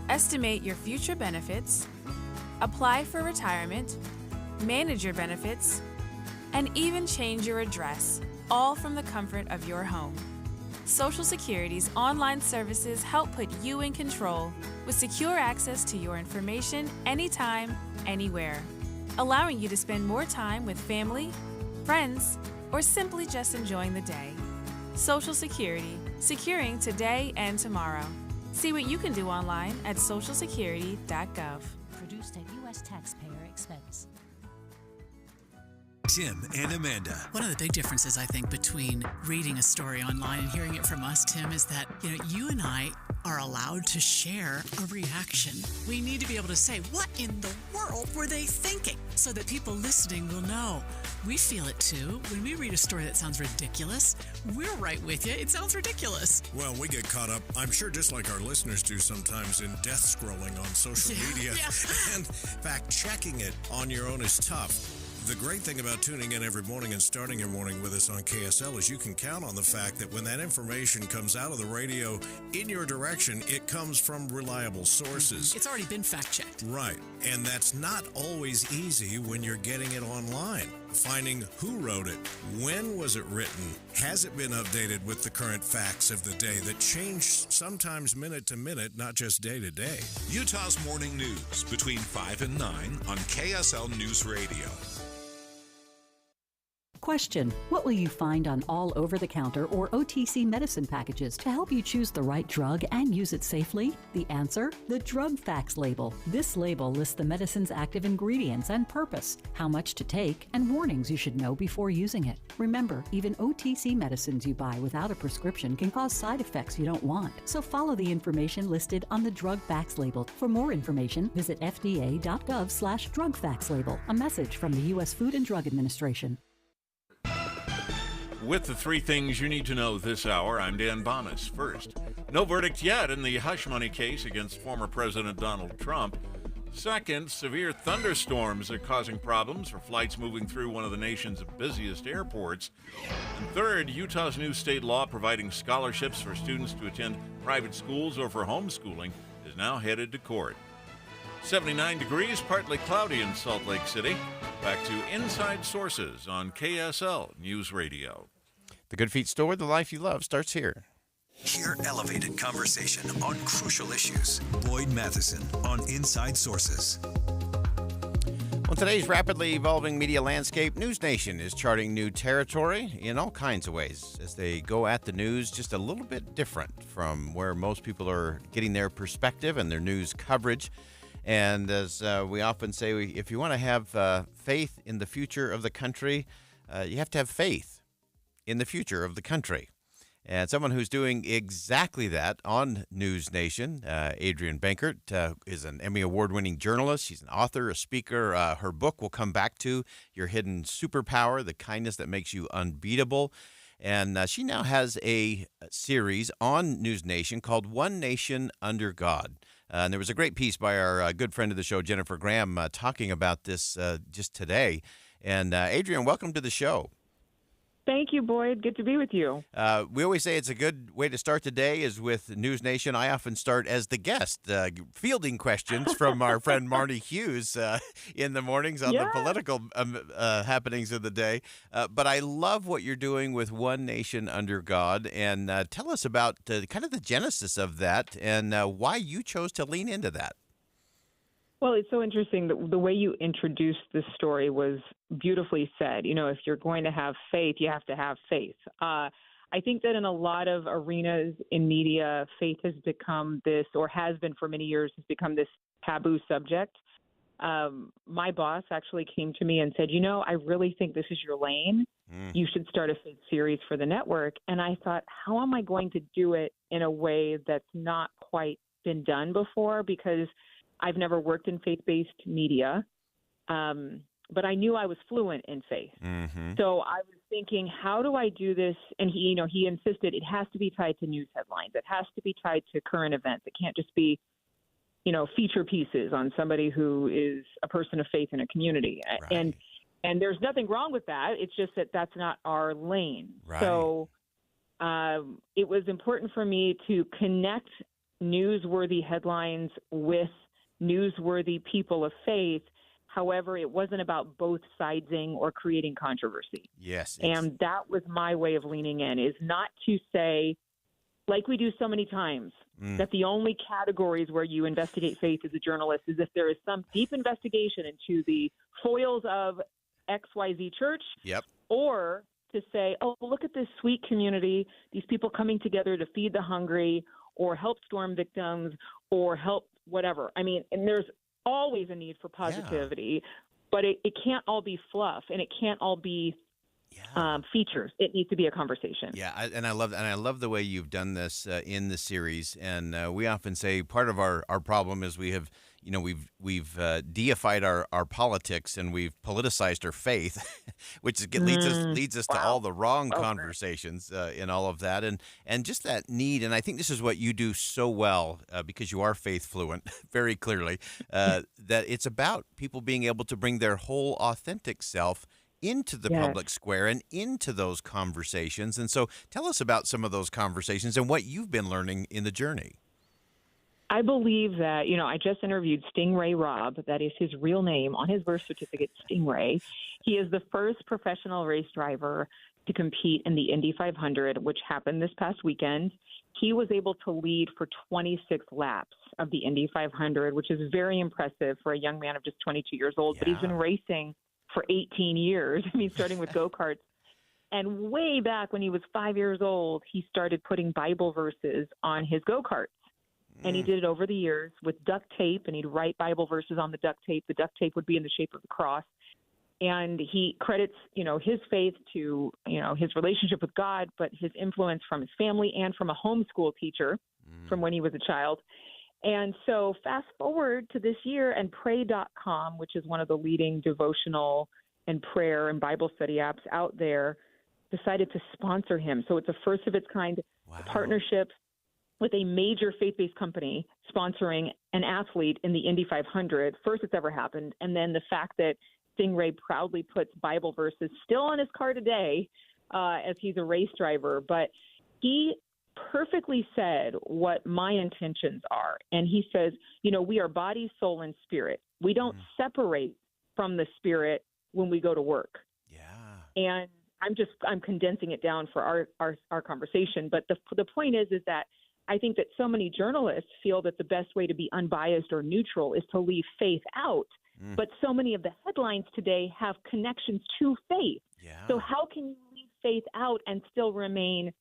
estimate your future benefits, apply for retirement, manage your benefits, and even change your address, all from the comfort of your home. Social Security's online services help put you in control with secure access to your information anytime, anywhere, allowing you to spend more time with family, friends, or simply just enjoying the day. Social Security, securing today and tomorrow. See what you can do online at socialsecurity.gov. Produced at U.S. taxpayer expense. Tim and Amanda. One of the big differences, I think, between reading a story online and hearing it from us, Tim, is that, you and I are allowed to share a reaction. We need to be able to say, what in the world were they thinking? So that people listening will know. We feel it too. When we read a story that sounds ridiculous, we're right with you. It sounds ridiculous. Well, we get caught up, I'm sure just like our listeners do sometimes, in death scrolling on social media. And fact checking it on your own is tough. The great thing about tuning in every morning and starting your morning with us on KSL is you can count on the fact that when that information comes out of the radio in your direction, it comes from reliable sources. It's already been fact-checked. Right. And that's not always easy when you're getting it online. Finding who wrote it, when was it written, has it been updated with the current facts of the day that change sometimes minute to minute, not just day to day. Utah's Morning News between 5 and 9 on KSL News Radio. Question: what will you find on all over-the-counter or OTC medicine packages to help you choose the right drug and use it safely? The answer: the Drug Facts label. This label lists the medicine's active ingredients and purpose, how much to take, and warnings you should know before using it. Remember, even OTC medicines you buy without a prescription can cause side effects you don't want. So follow the information listed on the Drug Facts label. For more information, visit fda.gov/Drug Facts label. A message from the U.S. Food and Drug Administration. With the three things you need to know this hour, I'm Dan Bonas. First, no verdict yet in the hush money case against former President Donald Trump. Second, severe thunderstorms are causing problems for flights moving through one of the nation's busiest airports. And third, Utah's new state law providing scholarships for students to attend private schools or for homeschooling is now headed to court. 79 degrees, partly cloudy in Salt Lake City. Back to Inside Sources on KSL News Radio. The Good Feet store, the life you love, starts here. Hear elevated conversation on crucial issues. Boyd Matheson on Inside Sources. Well, today's rapidly evolving media landscape, News Nation is charting new territory in all kinds of ways as they go at the news just a little bit different from where most people are getting their perspective and their news coverage. And as we often say, if you want to have faith in the future of the country, you have to have faith in the future of the country. And someone who's doing exactly that on News Nation, Adrienne Bankert, is an Emmy Award-winning journalist. She's an author, a speaker. Her book will come back to Your Hidden Superpower, The Kindness That Makes You Unbeatable. And she now has a series on News Nation called One Nation Under God. And there was a great piece by our good friend of the show, Jennifer Graham, talking about this just today. And Adrienne, welcome to the show. Thank you, Boyd. Good to be with you. We always say it's a good way to start the day is with News Nation. I often start as the guest, fielding questions from our friend Marnie Hughes in the mornings on the political happenings of the day. But I love what you're doing with One Nation Under God. And tell us about kind of the genesis of that and why you chose to lean into that. Well, it's so interesting that the way you introduced this story was beautifully said. You know, if you're going to have faith, you have to have faith. I think that in a lot of arenas in media, faith has become this, or has been for many years, has become this taboo subject. My boss actually came to me and said, you know, I really think this is your lane. You should start a faith series for the network. And I thought, how am I going to do it in a way that's not quite been done before? Because I've never worked in faith-based media, but I knew I was fluent in faith. Mm-hmm. So I was thinking, how do I do this? And he insisted it has to be tied to news headlines. It has to be tied to current events. It can't just be, feature pieces on somebody who is a person of faith in a community. Right. And there's nothing wrong with that. It's just that that's not our lane. Right. So it was important for me to connect newsworthy headlines with newsworthy people of faith. However, it wasn't about both sidesing or creating controversy. Yes. And that was my way of leaning in, is not to say, like we do so many times, that the only categories where you investigate faith as a journalist is if there is some deep investigation into the foils of XYZ church. Yep. Or to say, oh, look at this sweet community, these people coming together to feed the hungry or help storm victims or help whatever. I mean, and there's always a need for positivity, but it can't all be fluff and it can't all be features. It needs to be a conversation. Yeah, I love the way you've done this in the series. And we often say part of our problem is we have, we've deified our politics and we've politicized our faith, which leads us to all the wrong conversations in all of that, and just that need. And I think this is what you do so well because you are faith fluent, very clearly. That it's about people being able to bring their whole authentic self into the public square and into those conversations. And so tell us about some of those conversations and what you've been learning in the journey. I believe that, I just interviewed Stingray Robb. That is his real name on his birth certificate, Stingray. He is the first professional race driver to compete in the Indy 500, which happened this past weekend. He was able to lead for 26 laps of the Indy 500, which is very impressive for a young man of just 22 years old. But he's been racing for 18 years. I mean, starting with go-karts. And way back when he was 5 years old, he started putting Bible verses on his go-karts. And he did it over the years with duct tape, and he'd write Bible verses on the duct tape. The duct tape would be in the shape of the cross. And he credits, his faith to, his relationship with God, but his influence from his family and from a homeschool teacher from when he was a child. And so fast forward to this year, and Pray.com, which is one of the leading devotional and prayer and Bible study apps out there, decided to sponsor him. So it's a first of its kind partnership with a major faith-based company sponsoring an athlete in the Indy 500. First it's ever happened. And then the fact that Stingray proudly puts Bible verses still on his car today as he's a race driver. But he perfectly said what my intentions are. And he says, we are body, soul, and spirit. We don't separate from the spirit when we go to work. Yeah. And I'm condensing it down for our conversation. But the point is that I think that so many journalists feel that the best way to be unbiased or neutral is to leave faith out. But so many of the headlines today have connections to faith. Yeah. So how can you leave faith out and still remain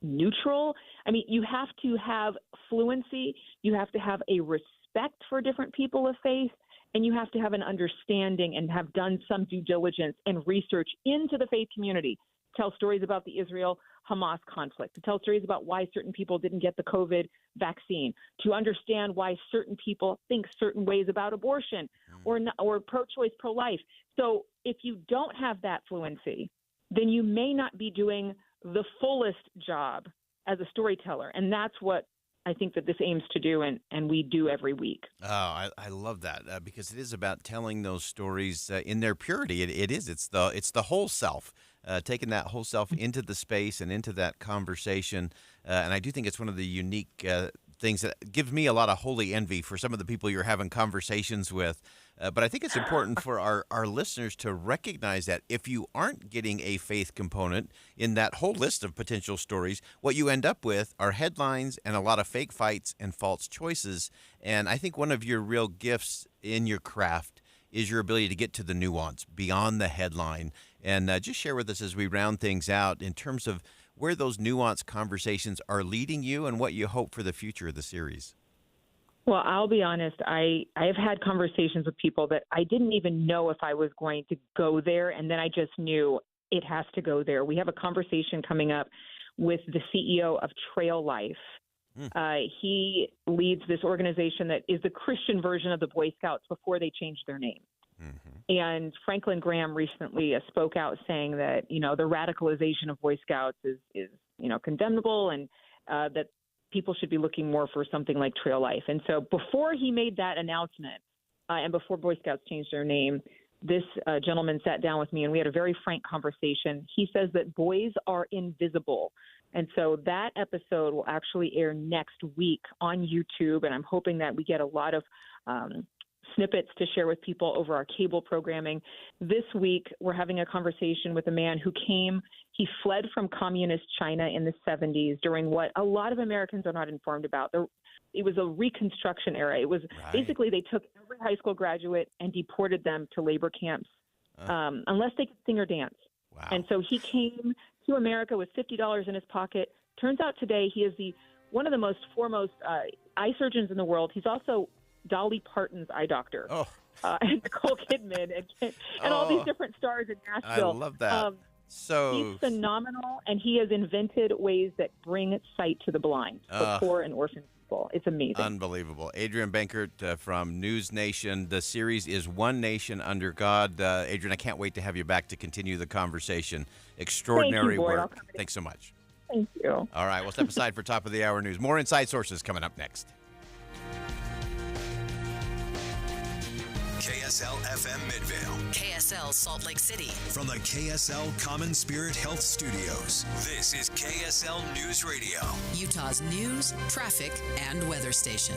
neutral? I mean, you have to have fluency. You have to have a respect for different people of faith. And you have to have an understanding and have done some due diligence and research into the faith community. Tell stories about the Israel-Hamas conflict, to tell stories about why certain people didn't get the COVID vaccine, to understand why certain people think certain ways about abortion or pro-choice, pro-life. So if you don't have that fluency, then you may not be doing the fullest job as a storyteller. And that's what I think that this aims to do, and we do every week. Oh, I love that because it is about telling those stories in their purity. It's the whole self, taking that whole self into the space and into that conversation. And I do think it's one of the unique things that gives me a lot of holy envy for some of the people you're having conversations with. But I think it's important for our listeners to recognize that if you aren't getting a faith component in that whole list of potential stories, what you end up with are headlines and a lot of fake fights and false choices. And I think one of your real gifts in your craft is your ability to get to the nuance beyond the headline. And just share with us as we round things out in terms of where those nuanced conversations are leading you and what you hope for the future of the series. Well, I'll be honest. I have had conversations with people that I didn't even know if I was going to go there, and then I just knew it has to go there. We have a conversation coming up with the CEO of Trail Life. He leads this organization that is the Christian version of the Boy Scouts before they changed their name. And Franklin Graham recently spoke out saying that, the radicalization of Boy Scouts is condemnable, and that people should be looking more for something like Trail Life. And so before he made that announcement and before Boy Scouts changed their name, this gentleman sat down with me and we had a very frank conversation. He says that boys are invisible. And so that episode will actually air next week on YouTube. And I'm hoping that we get a lot of snippets to share with people over our cable programming. This week, we're having a conversation with a man who he fled from communist China in the 70s during what a lot of Americans are not informed about. It was a Reconstruction era. It was basically they took every high school graduate and deported them to labor camps unless they could sing or dance. Wow. And so he came to America with $50 in his pocket. Turns out today he is one of the most foremost eye surgeons in the world. He's also Dolly Parton's eye doctor. Oh. And Nicole Kidman and all these different stars in Nashville. I love that. He's phenomenal, and he has invented ways that bring sight to the blind for poor and orphan people. It's amazing. Unbelievable. Adrienne Bankert from News Nation. The series is One Nation Under God. Adrienne, I can't wait to have you back to continue the conversation. Extraordinary work. Thanks so much. Thank you. All right, we'll step aside for top of the hour news. More Inside Sources coming up next. KSL FM Midvale. KSL Salt Lake City. From the KSL Common Spirit Health Studios, this is KSL News Radio. Utah's news, traffic, and weather station.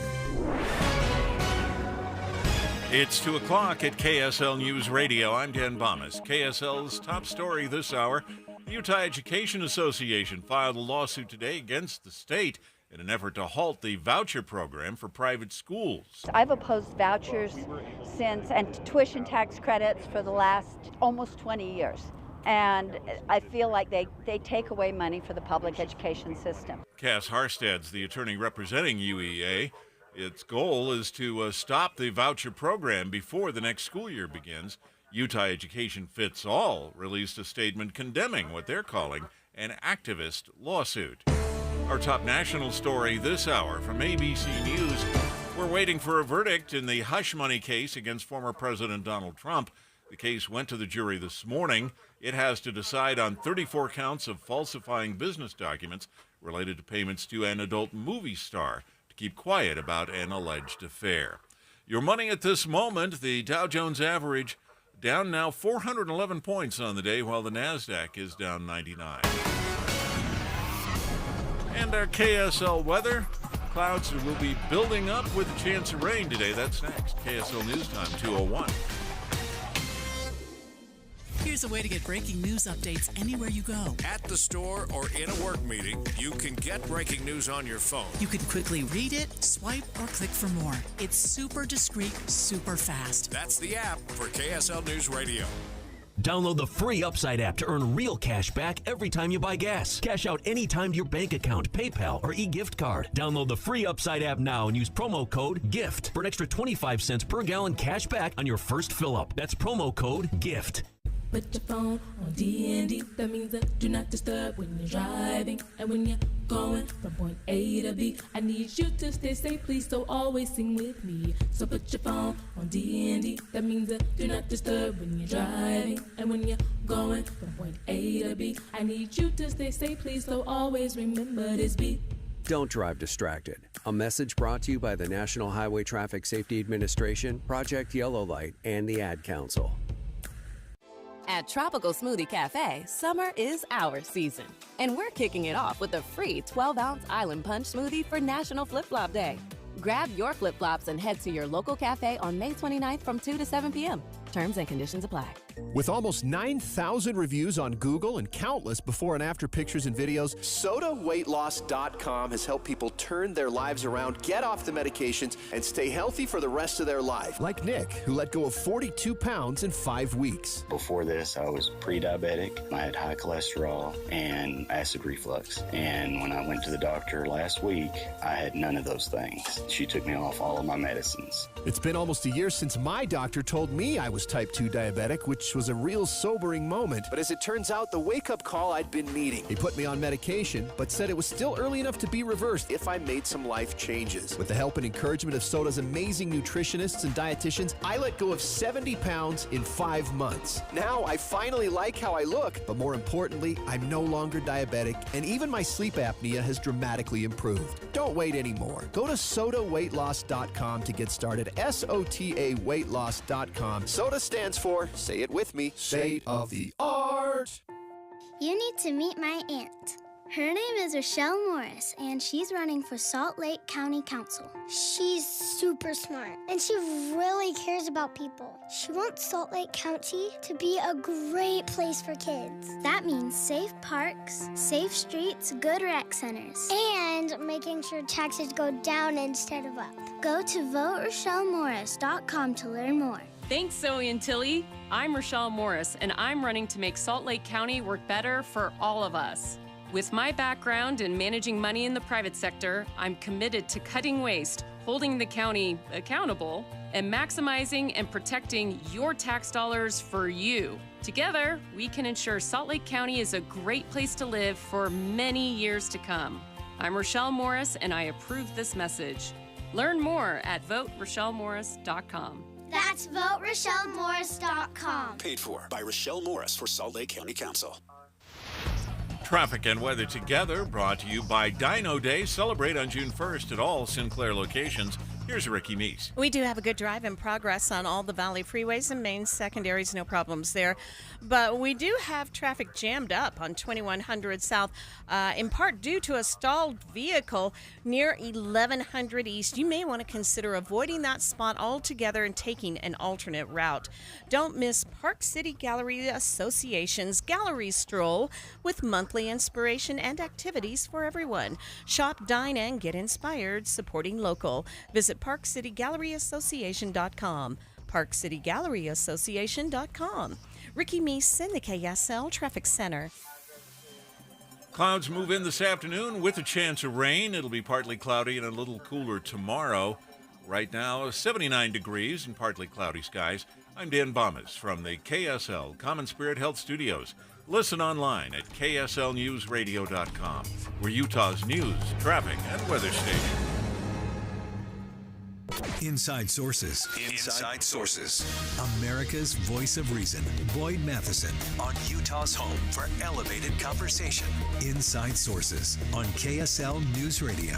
It's 2 o'clock at KSL News Radio. I'm Dan Bomas. KSL's top story this hour. The Utah Education Association filed a lawsuit today against the state in an effort to halt the voucher program for private schools. I've opposed vouchers and tuition tax credits for the last almost 20 years. And I feel like they take away money for the public education system. Cass Harstad's the attorney representing UEA. Its goal is to stop the voucher program before the next school year begins. Utah Education Fits All released a statement condemning what they're calling an activist lawsuit. Our top national story this hour from ABC News. We're waiting for a verdict in the hush money case against former President Donald Trump. The case went to the jury this morning. It has to decide on 34 counts of falsifying business documents related to payments to an adult movie star to keep quiet about an alleged affair. Your money at this moment, the Dow Jones average down now 411 points on the day, while the NASDAQ is down 99. And our KSL weather, clouds will be building up with a chance of rain today. That's next. KSL News Time, 2:01. Here's a way to get breaking news updates anywhere you go. At the store or in a work meeting, you can get breaking news on your phone. You can quickly read it, swipe, or click for more. It's super discreet, super fast. That's the app for KSL News Radio. Download the free Upside app to earn real cash back every time you buy gas. Cash out anytime to your bank account, PayPal, or e-gift card. Download the free Upside app now and use promo code GIFT for an extra 25 cents per gallon cash back on your first fill-up. That's promo code GIFT. Put your phone on D&D. That means that do not disturb when you're driving. And when you're going from point A to B, I need you to stay safe, please, so always sing with me. So put your phone on D&D. That means that do not disturb when you're driving. And when you're going from point A to B, I need you to stay safe, please, so always remember this beat. Don't drive distracted. A message brought to you by the National Highway Traffic Safety Administration, Project Yellow Light, and the Ad Council. At Tropical Smoothie Cafe, summer is our season. And we're kicking it off with a free 12-ounce Island Punch smoothie for National Flip-Flop Day. Grab your flip-flops and head to your local cafe on May 29th from 2 to 7 p.m. Terms and conditions apply. With almost 9,000 reviews on Google and countless before and after pictures and videos, SodaWeightLoss.com has helped people turn their lives around, get off the medications, and stay healthy for the rest of their life. Like Nick, who let go of 42 pounds in 5 weeks. Before this, I was pre-diabetic. I had high cholesterol and acid reflux. And when I went to the doctor last week, I had none of those things. She took me off all of my medicines. It's been almost a year since my doctor told me I was type 2 diabetic, which was a real sobering moment. But as it turns out, the wake-up call I'd been needing. He put me on medication, but said it was still early enough to be reversed if I made some life changes. With the help and encouragement of Soda's amazing nutritionists and dietitians, I let go of 70 pounds in 5 months. Now I finally like how I look, but more importantly, I'm no longer diabetic, and even my sleep apnea has dramatically improved. Don't wait anymore. Go to SodaWeightLoss.com to get started. SOTA weightloss.com. SOTA stands for, say it with me, state of the art. You need to meet my aunt. Her name is Rochelle Morris, and she's running for Salt Lake County Council. She's super smart, and she really cares about people. She wants Salt Lake County to be a great place for kids. That means safe parks, safe streets, good rec centers, and making sure taxes go down instead of up. Go to voterochellemorris.com to learn more. Thanks, Zoe and Tilly. I'm Rochelle Morris, and I'm running to make Salt Lake County work better for all of us. With my background in managing money in the private sector, I'm committed to cutting waste, holding the county accountable, and maximizing and protecting your tax dollars for you. Together, we can ensure Salt Lake County is a great place to live for many years to come. I'm Rochelle Morris, and I approve this message. Learn more at voterochellemorris.com. That's voterochellemorris.com. Paid for by Rochelle Morris for Salt Lake County Council. Traffic and weather together, brought to you by Dino Day. Celebrate on June 1st at all Sinclair locations. Here's Ricky Meese. We do have a good drive in progress on all the Valley freeways and main secondaries, no problems there. But we do have traffic jammed up on 2100 South, in part due to a stalled vehicle near 1100 East. You may want to consider avoiding that spot altogether and taking an alternate route. Don't miss Park City Gallery Association's Gallery Stroll with monthly inspiration and activities for everyone. Shop, dine, and get inspired, supporting local. Visit ParkCityGalleryAssociation.com. ParkCityGalleryAssociation.com. Ricky Meese in the KSL Traffic Center. Clouds move in this afternoon with a chance of rain. It'll be partly cloudy and a little cooler tomorrow. Right now, 79 degrees and partly cloudy skies. I'm Dan Bomas from the KSL Common Spirit Health Studios. Listen online at kslnewsradio.com. We're Utah's news, traffic, and weather station. Inside Sources. Inside Sources. America's voice of reason. Boyd Matheson. On Utah's home for elevated conversation. Inside Sources on KSL News Radio.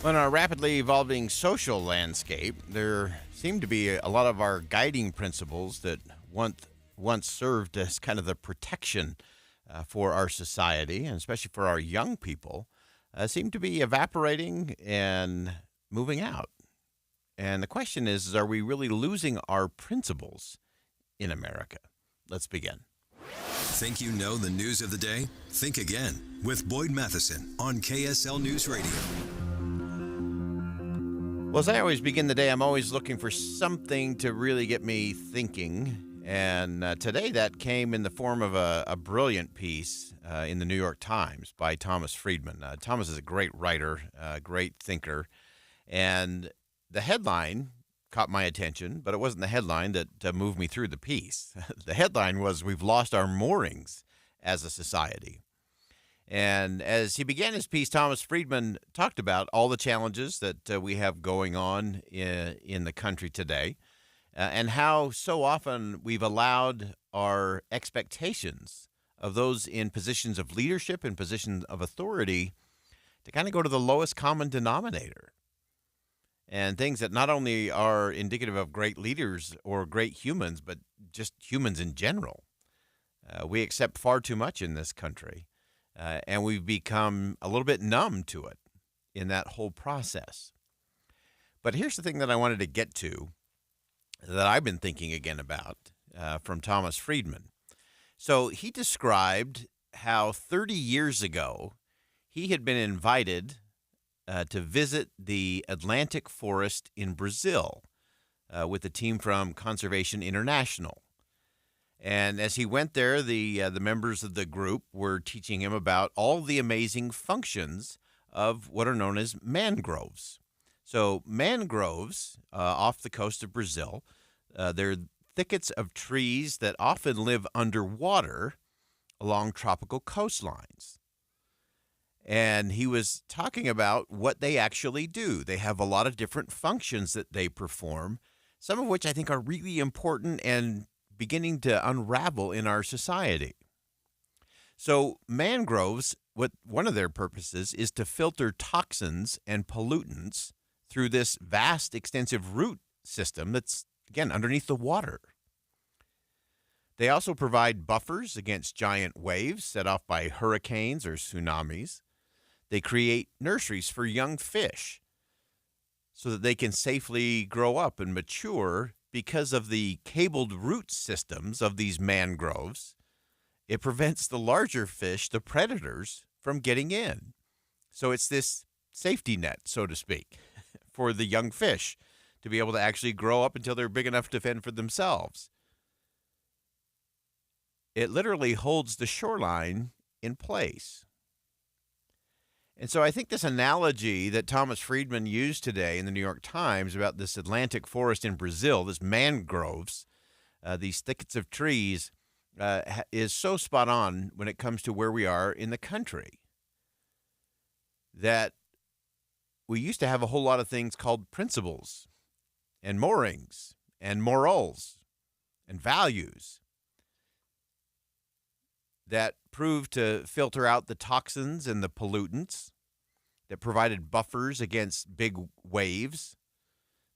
Well, in our rapidly evolving social landscape, there seem to be a lot of our guiding principles that once served as kind of the protection for our society, and especially for our young people, seem to be evaporating and moving out. And the question is, are we really losing our principles in America? Let's begin. Think you know the news of the day? Think again with Boyd Matheson on KSL News Radio. Well, as I always begin the day, I'm always looking for something to really get me thinking. And today that came in the form of a brilliant piece in the New York Times by Thomas Friedman. Thomas is a great writer, a great thinker. And the headline caught my attention, but it wasn't the headline that moved me through the piece. The headline was, "We've lost our moorings as a society." And as he began his piece, Thomas Friedman talked about all the challenges that we have going on in the country today. And how so often we've allowed our expectations of those in positions of leadership and positions of authority to kind of go to the lowest common denominator. And things that not only are indicative of great leaders or great humans, but just humans in general. We accept far too much in this country, and we've become a little bit numb to it in that whole process. But here's the thing that I wanted to get to, that I've been thinking again about from Thomas Friedman. So he described how 30 years ago he had been invited to visit the Atlantic Forest in Brazil with a team from Conservation International. And as he went there, the members of the group were teaching him about all the amazing functions of what are known as mangroves. So mangroves off the coast of Brazil, they're thickets of trees that often live underwater along tropical coastlines. And he was talking about what they actually do. They have a lot of different functions that they perform, some of which I think are really important and beginning to unravel in our society. So mangroves, one of their purposes is to filter toxins and pollutants through this vast, extensive root system that's, again, underneath the water. They also provide buffers against giant waves set off by hurricanes or tsunamis. They create nurseries for young fish so that they can safely grow up and mature. Because of the cabled root systems of these mangroves, it prevents the larger fish, the predators, from getting in. So it's this safety net, so to speak, for the young fish to be able to actually grow up until they're big enough to fend for themselves. It literally holds the shoreline in place. And so I think this analogy that Thomas Friedman used today in the New York Times about this Atlantic forest in Brazil, this mangroves, these thickets of trees, is so spot on when it comes to where we are in the country. That we used to have a whole lot of things called principles and moorings and morals and values that proved to filter out the toxins and the pollutants, that provided buffers against big waves,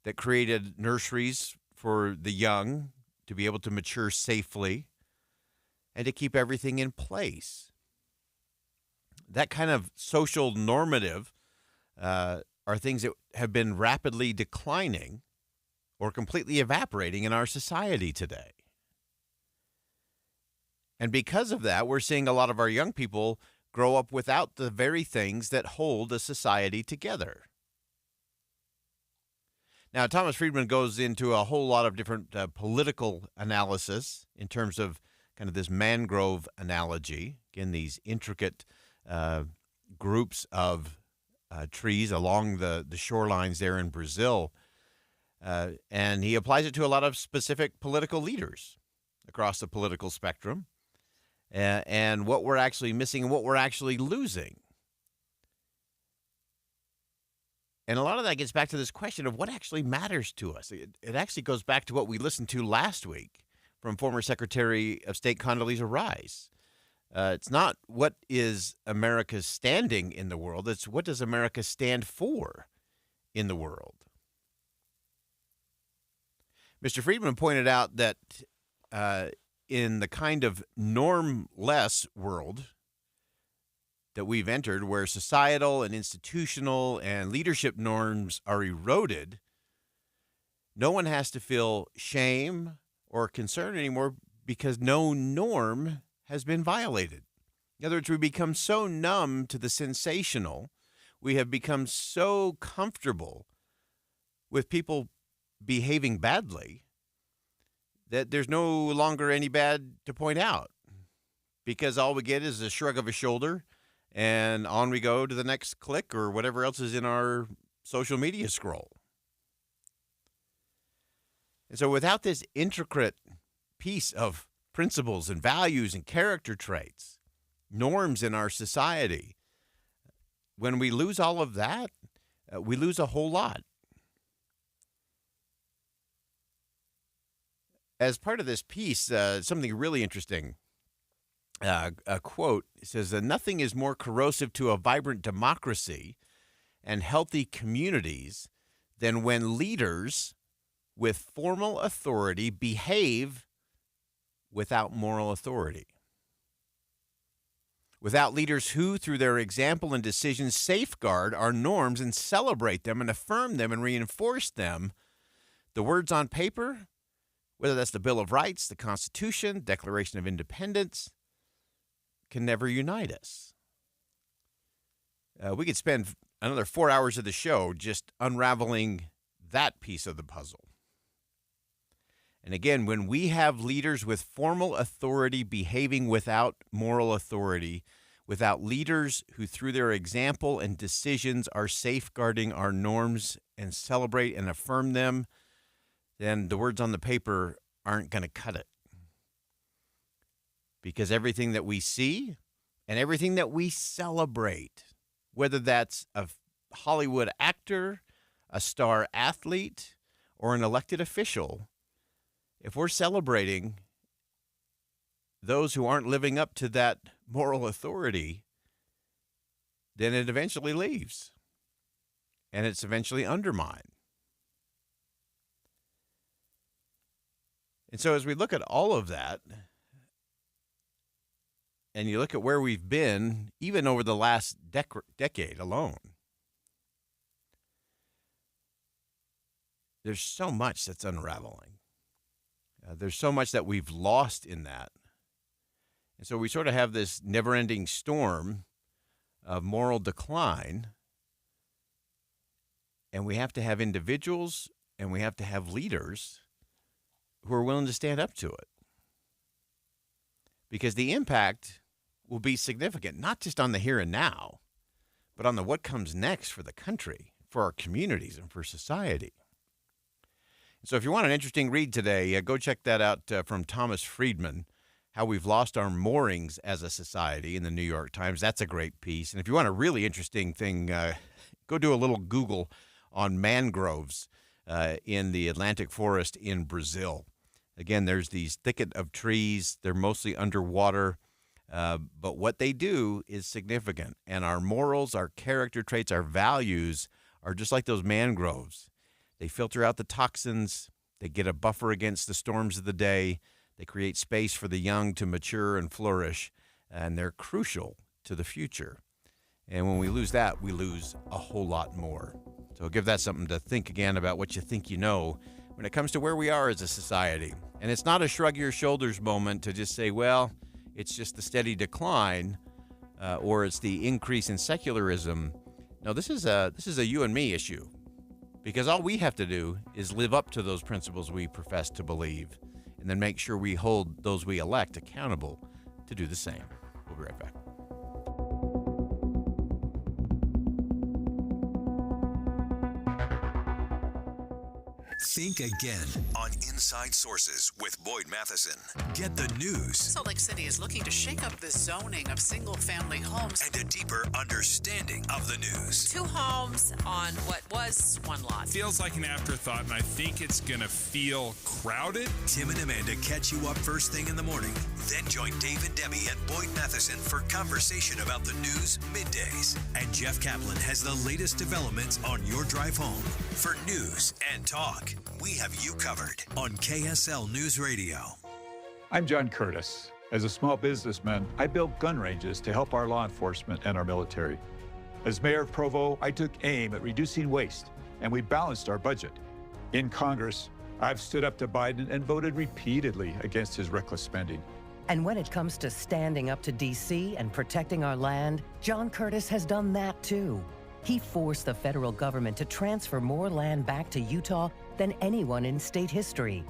that created nurseries for the young to be able to mature safely and to keep everything in place. That kind of social normative are things that have been rapidly declining or completely evaporating in our society today. And because of that, we're seeing a lot of our young people grow up without the very things that hold a society together. Now, Thomas Friedman goes into a whole lot of different political analysis in terms of kind of this mangrove analogy. Again, these intricate groups of trees along the shorelines there in Brazil. And he applies it to a lot of specific political leaders across the political spectrum. And what we're actually missing and what we're actually losing. And a lot of that gets back to this question of what actually matters to us. It actually goes back to what we listened to last week from former Secretary of State Condoleezza Rice. It's not what is America's standing in the world. It's what does America stand for in the world. Mr. Friedman pointed out that in the kind of normless world that we've entered, where societal and institutional and leadership norms are eroded, no one has to feel shame or concern anymore because no norm has been violated. In other words, we become so numb to the sensational, we have become so comfortable with people behaving badly that there's no longer any bad to point out, because all we get is a shrug of a shoulder and on we go to the next click or whatever else is in our social media scroll. And so without this intricate piece of principles and values and character traits, norms in our society, when we lose all of that, we lose a whole lot. As part of this piece, something really interesting, a quote, it says, "Nothing is more corrosive to a vibrant democracy and healthy communities than when leaders with formal authority behave without moral authority. Without leaders who, through their example and decisions, safeguard our norms and celebrate them and affirm them and reinforce them, the words on paper, whether that's the Bill of Rights, the Constitution, Declaration of Independence, can never unite us." We could spend another 4 hours of the show just unraveling that piece of the puzzle. And again, when we have leaders with formal authority behaving without moral authority, without leaders who through their example and decisions are safeguarding our norms and celebrate and affirm them, then the words on the paper aren't going to cut it. Because everything that we see and everything that we celebrate, whether that's a Hollywood actor, a star athlete, or an elected official, if we're celebrating those who aren't living up to that moral authority, then it eventually leaves and it's eventually undermined. And so as we look at all of that, and you look at where we've been, even over the last decade alone, there's so much that's unraveling. There's so much that we've lost in that. And so we sort of have this never-ending storm of moral decline, and we have to have individuals and we have to have leaders who are willing to stand up to it. Because the impact will be significant, not just on the here and now, but on the what comes next for the country, for our communities, and for society. So if you want an interesting read today, go check that out from Thomas Friedman, How We've Lost Our Moorings as a Society in the New York Times. That's a great piece. And if you want a really interesting thing, go do a little Google on mangroves in the Atlantic forest in Brazil. Again, there's these thicket of trees. They're mostly underwater. But what they do is significant. And our morals, our character traits, our values are just like those mangroves. They filter out the toxins. They get a buffer against the storms of the day. They create space for the young to mature and flourish. And they're crucial to the future. And when we lose that, we lose a whole lot more. So give that something to think again about what you think you know when it comes to where we are as a society. And it's not a shrug your shoulders moment to just say, well, it's just the steady decline or it's the increase in secularism. No, this is a you and me issue, because all we have to do is live up to those principles we profess to believe and then make sure we hold those we elect accountable to do the same. We'll be right back. Think again on Inside Sources with Boyd Matheson. Get the news. Salt Lake City is looking to shake up the zoning of single-family homes. And a deeper understanding of the news. 2 homes on what was 1 lot. Feels like an afterthought, and I think it's going to feel crowded. Tim and Amanda catch you up first thing in the morning. Then join Dave and Debbie and Boyd Matheson for conversation about the news middays. And Jeff Kaplan has the latest developments on your drive home. For news and talk, we have you covered on KSL News Radio. I'm John Curtis. As a small businessman, I built gun ranges to help our law enforcement and our military. As mayor of Provo, I took aim at reducing waste, and we balanced our budget. In Congress, I've stood up to Biden and voted repeatedly against his reckless spending. And when it comes to standing up to D.C. and protecting our land, John Curtis has done that too. He forced the federal government to transfer more land back to Utah than anyone in state history.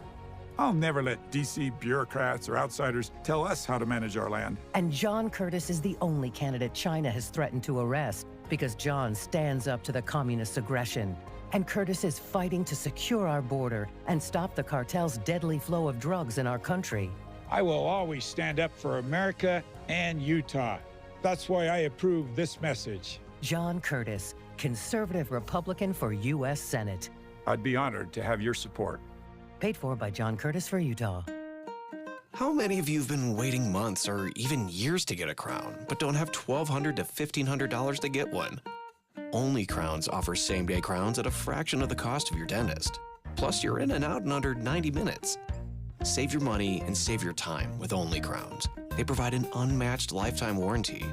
I'll never let D.C. bureaucrats or outsiders tell us how to manage our land. And John Curtis is the only candidate China has threatened to arrest because John stands up to the communist aggression. And Curtis is fighting to secure our border and stop the cartel's deadly flow of drugs in our country. I will always stand up for America and Utah. That's why I approve this message. John Curtis, conservative Republican for U.S. Senate. I'd be honored to have your support. Paid for by John Curtis for Utah. How many of you have been waiting months or even years to get a crown, but don't have $1,200 to $1,500 to get one? Only Crowns offers same-day crowns at a fraction of the cost of your dentist. Plus, you're in and out in under 90 minutes. Save your money and save your time with Only Crowns. They provide an unmatched lifetime warranty.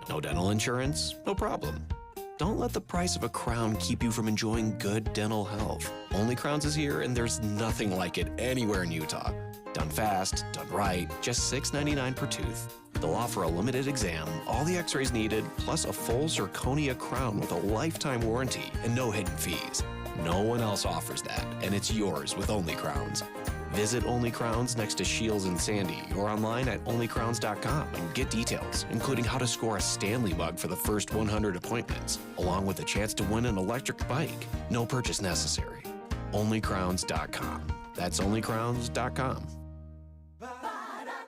No dental insurance? No problem. Don't let the price of a crown keep you from enjoying good dental health. Only Crowns is here, and there's nothing like it anywhere in Utah. Done fast, done right, just $6.99 per tooth. They'll offer a limited exam, all the x-rays needed, plus a full zirconia crown with a lifetime warranty and no hidden fees. No one else offers that, and it's yours with Only Crowns. Visit Only Crowns next to Shields and Sandy or online at onlycrowns.com and get details, including how to score a Stanley mug for the first 100 appointments, along with a chance to win an electric bike. No purchase necessary. Onlycrowns.com. That's onlycrowns.com.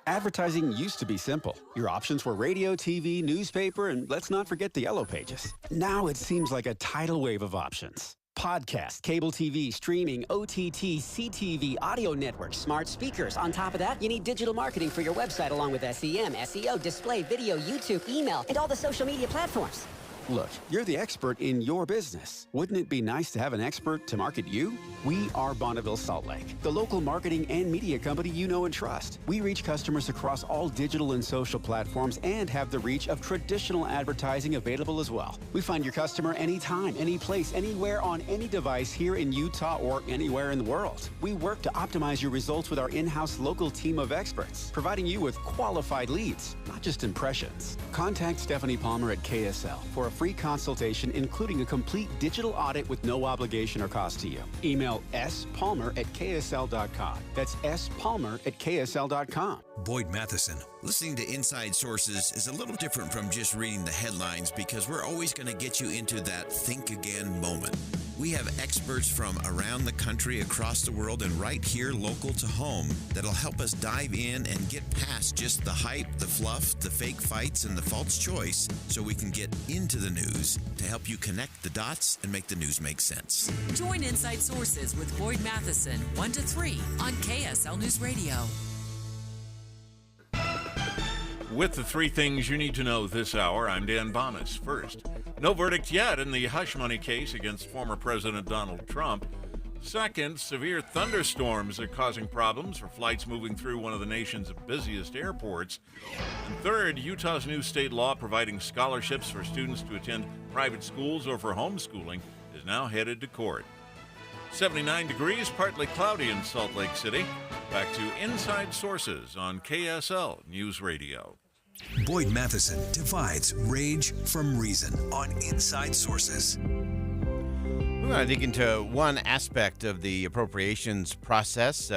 Advertising used to be simple. Your options were radio, TV, newspaper, and let's not forget the yellow pages. Now it seems like a tidal wave of options. Podcast, cable TV, streaming, OTT, CTV, audio networks, smart speakers. On top of that, you need digital marketing for your website along with SEM, SEO, display, video, YouTube, email, and all the social media platforms. Look, you're the expert in your business. Wouldn't it be nice to have an expert to market you? We are Bonneville Salt Lake, the local marketing and media company you know and trust. We reach customers across all digital and social platforms and have the reach of traditional advertising available as well. We find your customer anytime, any place, anywhere on any device here in Utah or anywhere in the world. We work to optimize your results with our in-house local team of experts, providing you with qualified leads, not just impressions. Contact Stephanie Palmer at KSL for a free consultation, including a complete digital audit with no obligation or cost to you. Email spalmer@ksl.com. That's spalmer@ksl.com. Boyd Matheson. Listening to Inside Sources is a little different from just reading the headlines because we're always going to get you into that think again moment. We have experts from around the country, across the world, and right here local to home that'll help us dive in and get past just the hype, the fluff, the fake fights, and the false choice so we can get into the news to help you connect the dots and make the news make sense. Join Inside Sources with Boyd Matheson, 1 to 3 on KSL News Radio. With the 3 things you need to know this hour, I'm Dan Bonas. First, no verdict yet in the hush money case against former President Donald Trump. Second, severe thunderstorms are causing problems for flights moving through one of the nation's busiest airports. And third, Utah's new state law providing scholarships for students to attend private schools or for homeschooling is now headed to court. 79 degrees, partly cloudy in Salt Lake City. Back to Inside Sources on KSL News Radio. Boyd Matheson divides rage from reason on Inside Sources. We want to dig into one aspect of the appropriations process.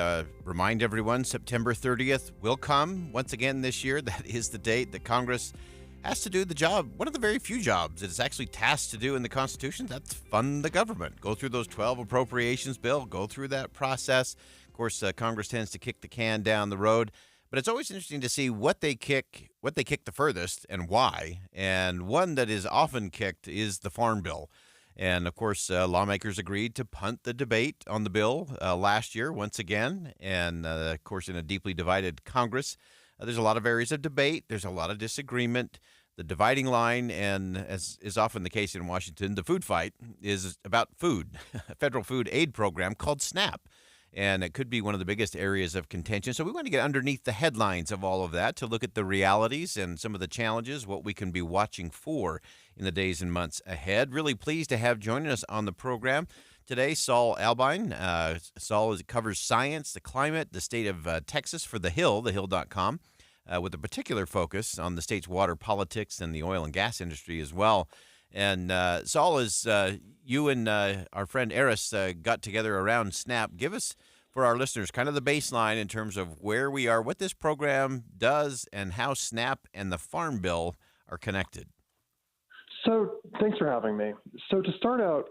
Remind everyone, September 30th will come once again this year. That is the date that Congress has to do the job, one of the very few jobs that it's actually tasked to do in the Constitution. That's fund the government. Go through those 12 appropriations bill, go through that process. Of course, Congress tends to kick the can down the road. But it's always interesting to see what they kick the furthest and why. And one that is often kicked is the Farm Bill. And, of course, lawmakers agreed to punt the debate on the bill last year once again. And, of course, in a deeply divided Congress, there's a lot of areas of debate. There's a lot of disagreement. The dividing line, and as is often the case in Washington, the food fight is about food, a federal food aid program called SNAP. And it could be one of the biggest areas of contention. So we want to get underneath the headlines of all of that to look at the realities and some of the challenges, what we can be watching for in the days and months ahead. Really pleased to have joining us on the program today Saul Albine. Saul covers science, the climate, the state of Texas for The Hill, thehill.com, with a particular focus on the state's water politics and the oil and gas industry as well. And Saul, as you and our friend Eris got together around SNAP, give us, for our listeners, kind of the baseline in terms of where we are, what this program does, and how SNAP and the Farm Bill are connected. So thanks for having me. So to start out,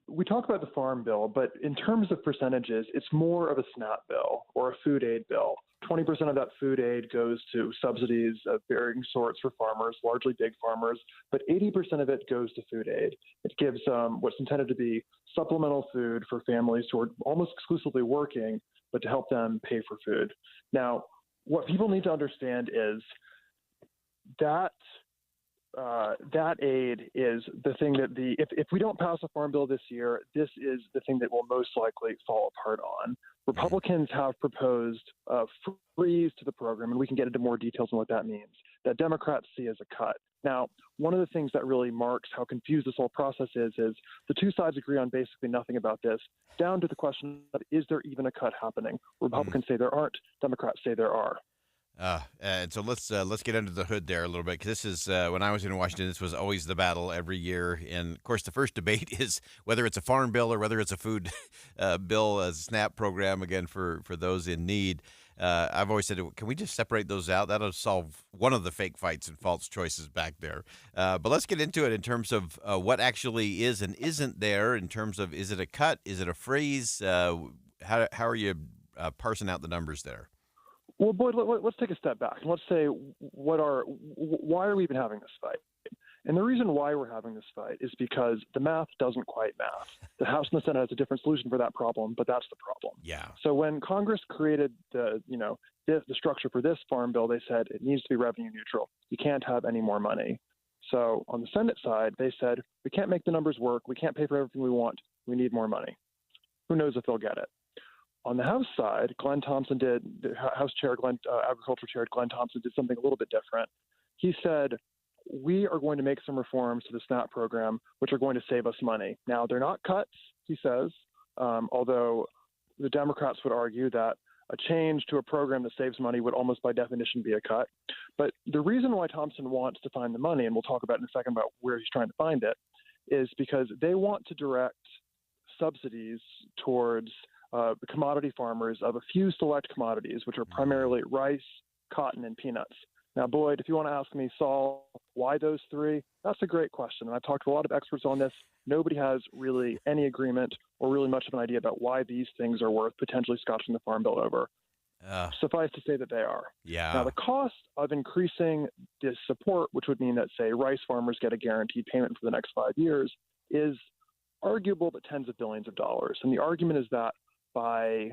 we talk about the Farm Bill, but in terms of percentages, it's more of a SNAP bill or a food aid bill. 20% of that food aid goes to subsidies of varying sorts for farmers, largely big farmers, but 80% of it goes to food aid. It gives what's intended to be supplemental food for families who are almost exclusively working, but to help them pay for food. Now, what people need to understand is that that aid is the thing that if we don't pass a farm bill this year, this is the thing that will most likely fall apart on. Republicans have proposed a freeze to the program, and we can get into more details on what that means, that Democrats see as a cut. Now, one of the things that really marks how confused this whole process is the two sides agree on basically nothing about this, down to the question of, is there even a cut happening? Republicans say there aren't, Democrats say there are. And so let's get under the hood there a little bit, because this is when I was in Washington, this was always the battle every year. And of course, the first debate is whether it's a farm bill or whether it's a food bill, a SNAP program, again, for those in need. I've always said, can we just separate those out? That'll solve one of the fake fights and false choices back there. But let's get into it in terms of what actually is and isn't there, in terms of, is it a cut? Is it a freeze? How are you parsing out the numbers there? Well, Boyd, let's take a step back. Let's say, why are we even having this fight? And the reason why we're having this fight is because the math doesn't quite math. The House and the Senate has a different solution for that problem, but that's the problem. Yeah. So when Congress created the structure for this farm bill, they said it needs to be revenue neutral. You can't have any more money. So on the Senate side, they said, we can't make the numbers work. We can't pay for everything we want. We need more money. Who knows if they'll get it? On the House side, Glenn Thompson Agriculture Chair Glenn Thompson did something a little bit different. He said, we are going to make some reforms to the SNAP program, which are going to save us money. Now, they're not cuts, he says, although the Democrats would argue that a change to a program that saves money would almost by definition be a cut. But the reason why Thompson wants to find the money, and we'll talk about in a second about where he's trying to find it, is because they want to direct subsidies towards the commodity farmers of a few select commodities, which are primarily rice, cotton, and peanuts. Now, Boyd, if you want to ask me, Saul, why those three, that's a great question. And I've talked to a lot of experts on this. Nobody has really any agreement or really much of an idea about why these things are worth potentially scotching the Farm Bill over. Suffice to say that they are. Yeah. Now, the cost of increasing this support, which would mean that, say, rice farmers get a guaranteed payment for the next 5 years, is arguable but tens of billions of dollars. And the argument is that by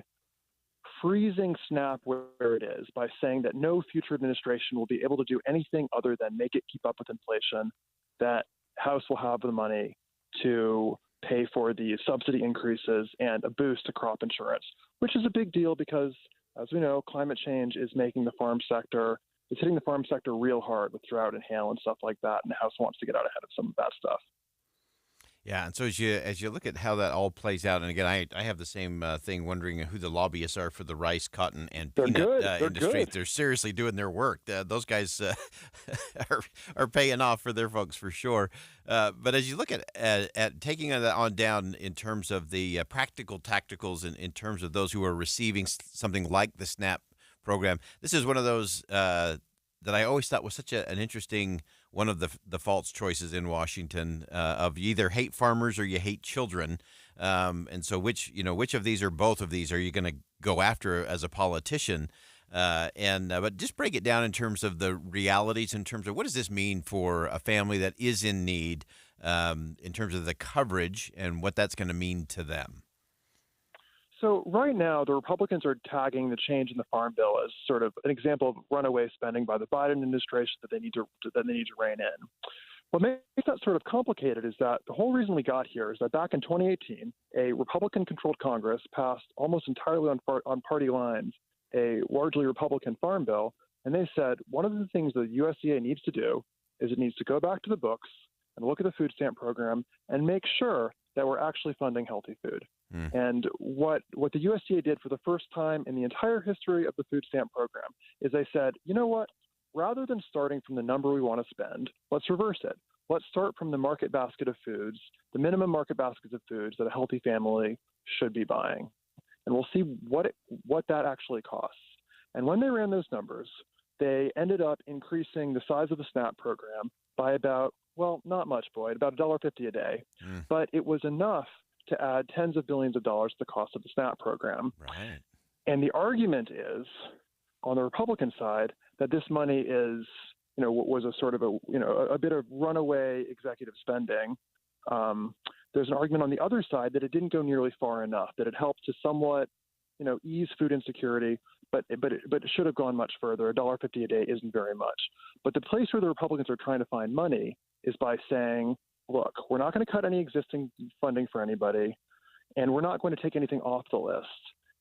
freezing SNAP where it is, by saying that no future administration will be able to do anything other than make it keep up with inflation, that House will have the money to pay for the subsidy increases and a boost to crop insurance, which is a big deal because, as we know, climate change is making the farm sector, it's hitting the farm sector real hard with drought and hail and stuff like that, and the House wants to get out ahead of some of that stuff. Yeah, and so as you look at how that all plays out, and again, I have the same thing, wondering who the lobbyists are for the rice, cotton, and peanut industry. They're seriously doing their work. Those guys are paying off for their folks for sure. But as you look at taking that on down in terms of the practical tacticals, in terms of those who are receiving something like the SNAP program, this is one of those that I always thought was such an interesting one of the false choices in Washington of you either hate farmers or you hate children. And so which of these or both of these are you going to go after as a politician? But just break it down in terms of the realities, in terms of what does this mean for a family that is in need, in terms of the coverage and what that's going to mean to them. So right now, the Republicans are tagging the change in the Farm Bill as sort of an example of runaway spending by the Biden administration that they need to rein in. What makes that sort of complicated is that the whole reason we got here is that back in 2018, a Republican-controlled Congress passed almost entirely on party lines a largely Republican Farm Bill, and they said one of the things the USDA needs to do is it needs to go back to the books and look at the food stamp program and make sure that we're actually funding healthy food. And what the USDA did for the first time in the entire history of the food stamp program is they said, you know what, rather than starting from the number we want to spend, let's reverse it. Let's start from the market basket of foods, the minimum market baskets of foods that a healthy family should be buying. And we'll see what that actually costs. And when they ran those numbers, they ended up increasing the size of the SNAP program by about, well, not much, Boyd, about $1.50 a day. But it was enough to add tens of billions of dollars to the cost of the SNAP program. Right. And the argument is, on the Republican side, that this money is, was a sort of a bit of runaway executive spending. There's an argument on the other side that it didn't go nearly far enough, that it helped to somewhat, ease food insecurity, but it should have gone much further. $1.50 a day isn't very much. But the place where the Republicans are trying to find money is by saying, look, we're not going to cut any existing funding for anybody, and we're not going to take anything off the list.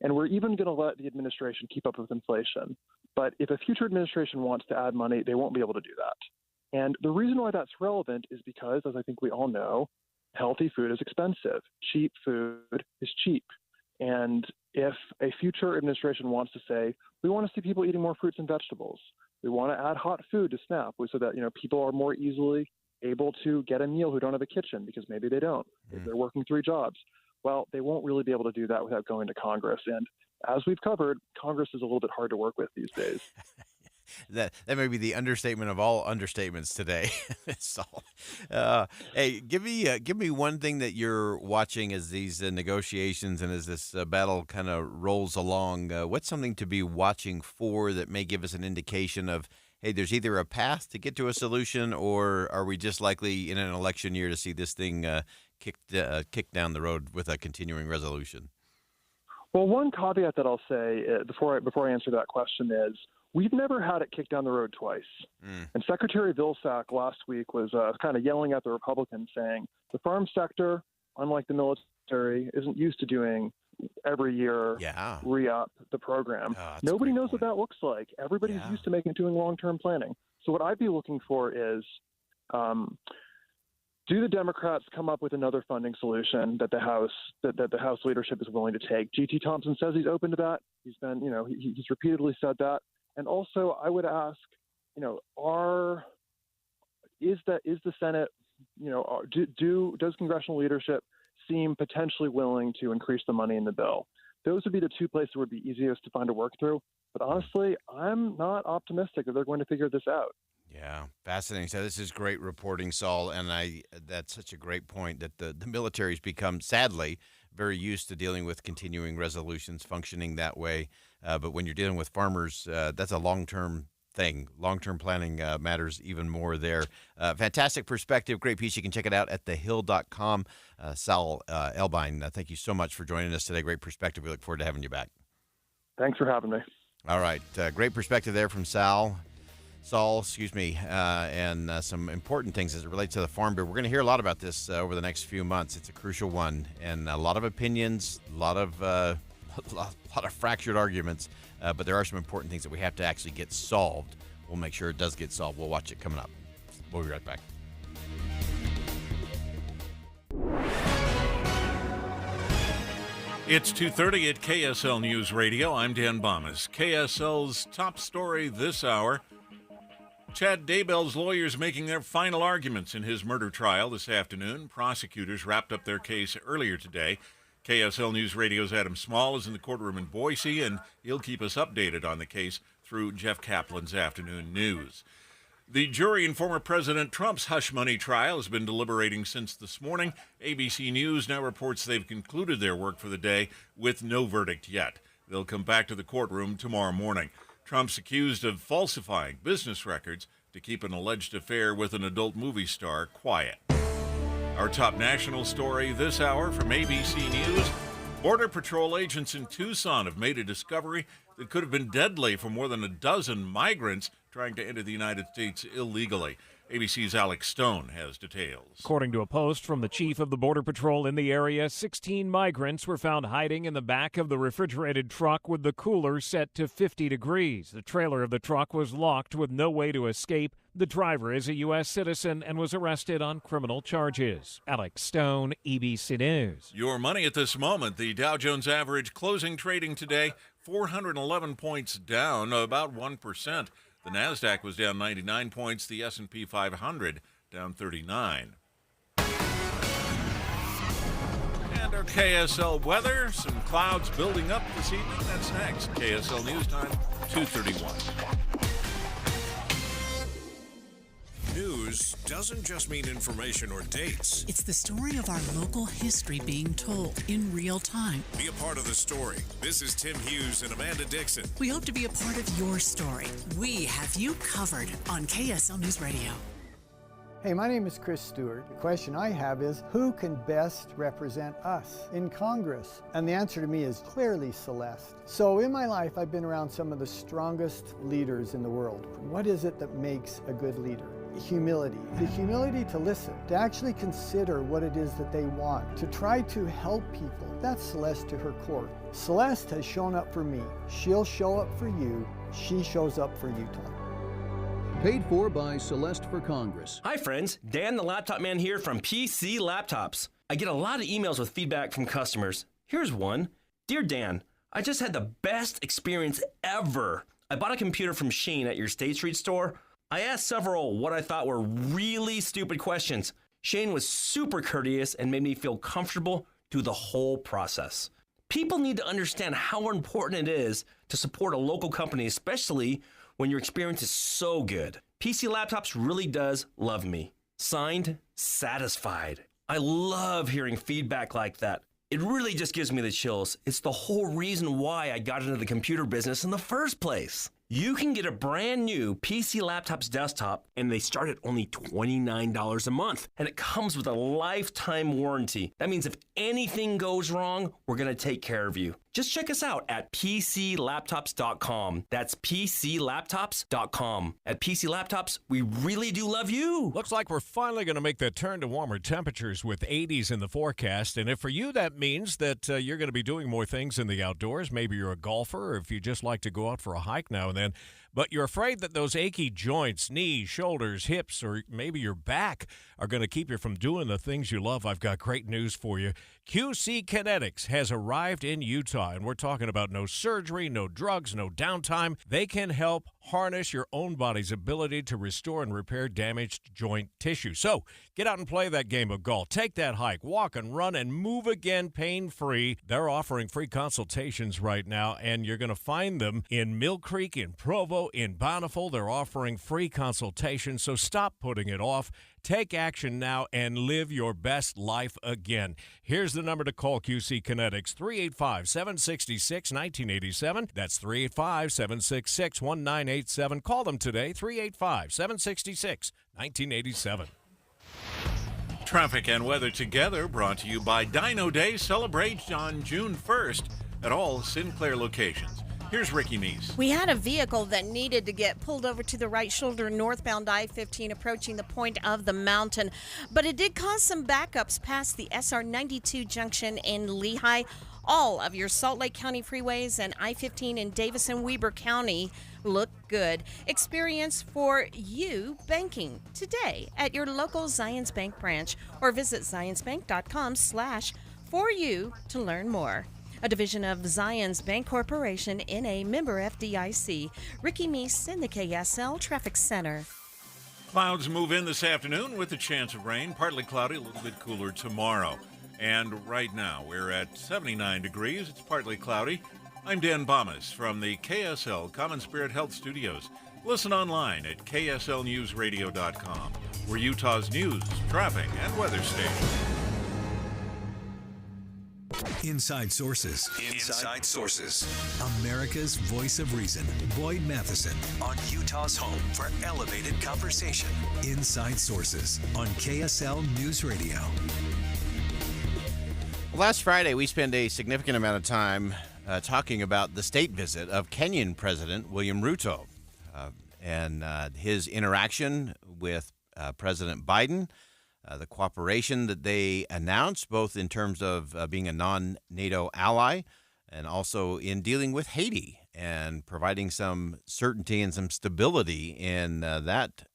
And we're even going to let the administration keep up with inflation. But if a future administration wants to add money, they won't be able to do that. And the reason why that's relevant is because, as I think we all know, healthy food is expensive. Cheap food is cheap. And if a future administration wants to say, we want to see people eating more fruits and vegetables, we want to add hot food to SNAP so that people are more easily able to get a meal who don't have a kitchen because maybe they don't. If they're working 3 jobs. Well, they won't really be able to do that without going to Congress. And as we've covered, Congress is a little bit hard to work with these days. That may be the understatement of all understatements today. So, hey, give me one thing that you're watching as these negotiations and as this battle kind of rolls along. What's something to be watching for that may give us an indication of, hey, there's either a path to get to a solution, or are we just likely in an election year to see this thing kicked down the road with a continuing resolution? Well, one caveat that I'll say before I answer that question is we've never had it kicked down the road twice. And Secretary Vilsack last week was kind of yelling at the Republicans saying the farm sector, unlike the military, isn't used to doing every year re-up the program. Nobody knows what that looks like. Everybody's used to doing long-term planning. So what I'd be looking for is Do the Democrats come up with another funding solution that the House leadership is willing to take? G.T. Thompson says he's open to that. He's been, he's repeatedly said that. And also, I would ask, is the Senate, does congressional leadership seem potentially willing to increase the money in the bill? Those would be the two places that would be easiest to find a work through. But honestly, I'm not optimistic that they're going to figure this out. Yeah, fascinating. So this is great reporting, Saul, and that's such a great point that the military's become, sadly, very used to dealing with continuing resolutions, functioning that way. But when you're dealing with farmers, that's a long-term thing. Long-term planning matters even more there. Fantastic perspective, great piece. You can check it out at thehill.com. Saul Elbine, thank you so much for joining us today. Great perspective. We look forward to having you back. Thanks for having me. All right, great perspective there from Saul, and some important things as it relates to the Farm Bill. We're going to hear a lot about this over the next few months. It's a crucial one, and a lot of opinions, a lot of fractured arguments, but there are some important things that we have to actually get solved. We'll make sure it does get solved. We'll watch it coming up. We'll be right back. It's 2:30 at KSL News Radio. I'm Dan Bomas. KSL's top story this hour: Chad Daybell's lawyers making their final arguments in his murder trial this afternoon. Prosecutors wrapped up their case earlier today. KSL News Radio's Adam Small is in the courtroom in Boise, and he'll keep us updated on the case through Jeff Kaplan's afternoon news. The jury in former President Trump's hush money trial has been deliberating since this morning. ABC News now reports they've concluded their work for the day with no verdict yet. They'll come back to the courtroom tomorrow morning. Trump's accused of falsifying business records to keep an alleged affair with an adult movie star quiet. Our top national story this hour from ABC News: Border Patrol agents in Tucson have made a discovery that could have been deadly for more than a dozen migrants trying to enter the United States illegally. ABC's Alex Stone has details. According to a post from the chief of the Border Patrol in the area, 16 migrants were found hiding in the back of the refrigerated truck with the cooler set to 50 degrees. The trailer of the truck was locked with no way to escape. The driver is a U.S. citizen and was arrested on criminal charges. Alex Stone, ABC News. Your money at this moment: the Dow Jones average closing trading today, 411 points down, about 1%. The NASDAQ was down 99 points. The S&P 500 down 39. And our KSL weather: some clouds building up this evening. That's next. KSL News Time, 2:31. News doesn't just mean information or dates. It's the story of our local history being told in real time. Be a part of the story. This is Tim Hughes and Amanda Dixon. We hope to be a part of your story. We have you covered on KSL News Radio. Hey, my name is Chris Stewart. The question I have is, who can best represent us in Congress? And the answer to me is clearly Celeste. So in my life, I've been around some of the strongest leaders in the world. What is it that makes a good leader? Humility. The humility to listen, to actually consider what it is that they want, to try to help people. That's Celeste to her core. Celeste has shown up for me. She'll show up for you. She shows up for Utah. Paid for by Celeste for Congress. Hi friends, Dan the Laptop Man here from PC Laptops. I get a lot of emails with feedback from customers. Here's one. Dear Dan, I just had the best experience ever. I bought a computer from Shane at your State Street store. I asked several what I thought were really stupid questions. Shane was super courteous and made me feel comfortable through the whole process. People need to understand how important it is to support a local company, especially when your experience is so good. PC Laptops really does love me. Signed, Satisfied. I love hearing feedback like that. It really just gives me the chills. It's the whole reason why I got into the computer business in the first place. You can get a brand new PC Laptops desktop, and they start at only $29 a month. And it comes with a lifetime warranty. That means if anything goes wrong, we're going to take care of you. Just check us out at PCLaptops.com. That's PCLaptops.com. At PC Laptops, we really do love you. Looks like we're finally going to make the turn to warmer temperatures with 80s in the forecast. And if for you that means that you're going to be doing more things in the outdoors, maybe you're a golfer, or if you just like to go out for a hike now and then, but you're afraid that those achy joints, knees, shoulders, hips, or maybe your back are going to keep you from doing the things you love, I've got great news for you. QC Kinetics has arrived in Utah, and we're talking about no surgery, no drugs, no downtime. They can help harness your own body's ability to restore and repair damaged joint tissue. So get out and play that game of golf. Take that hike, walk and run, and move again pain-free. They're offering free consultations right now, and you're going to find them in Mill Creek, in Provo, in Bountiful. They're offering free consultations, so stop putting it off. Take action now and live your best life again. Here's the number to call QC Kinetics, 385-766-1987. That's 385-766-1987. Call them today, 385-766-1987. Traffic and weather together brought to you by Dino Day. Celebrate on June 1st at all Sinclair locations. Here's Ricky Meese. We had a vehicle that needed to get pulled over to the right shoulder northbound I-15 approaching the point of the mountain, but it did cause some backups past the SR 92 junction in Lehigh. All of your Salt Lake County freeways and I-15 in Davis and Weber County look good. Experience For You banking today at your local Zions Bank branch or visit zionsbank.com/foryou to learn more. A division of Zions Bank Corporation, N.A., member FDIC. Ricky Meese in the KSL Traffic Center. Clouds move in this afternoon with a chance of rain. Partly cloudy, a little bit cooler tomorrow. And right now, we're at 79 degrees. It's partly cloudy. I'm Dan Bomas from the KSL Common Spirit Health Studios. Listen online at kslnewsradio.com. We're Utah's news, traffic, and weather station. Inside Sources. Inside Sources. America's voice of reason. Boyd Matheson. On Utah's home for elevated conversation. Inside Sources on KSL News Radio. Last Friday, we spent a significant amount of time talking about the state visit of Kenyan President William Ruto and his interaction with President Biden, the cooperation that they announced, both in terms of being a non-NATO ally and also in dealing with Haiti and providing some certainty and some stability in that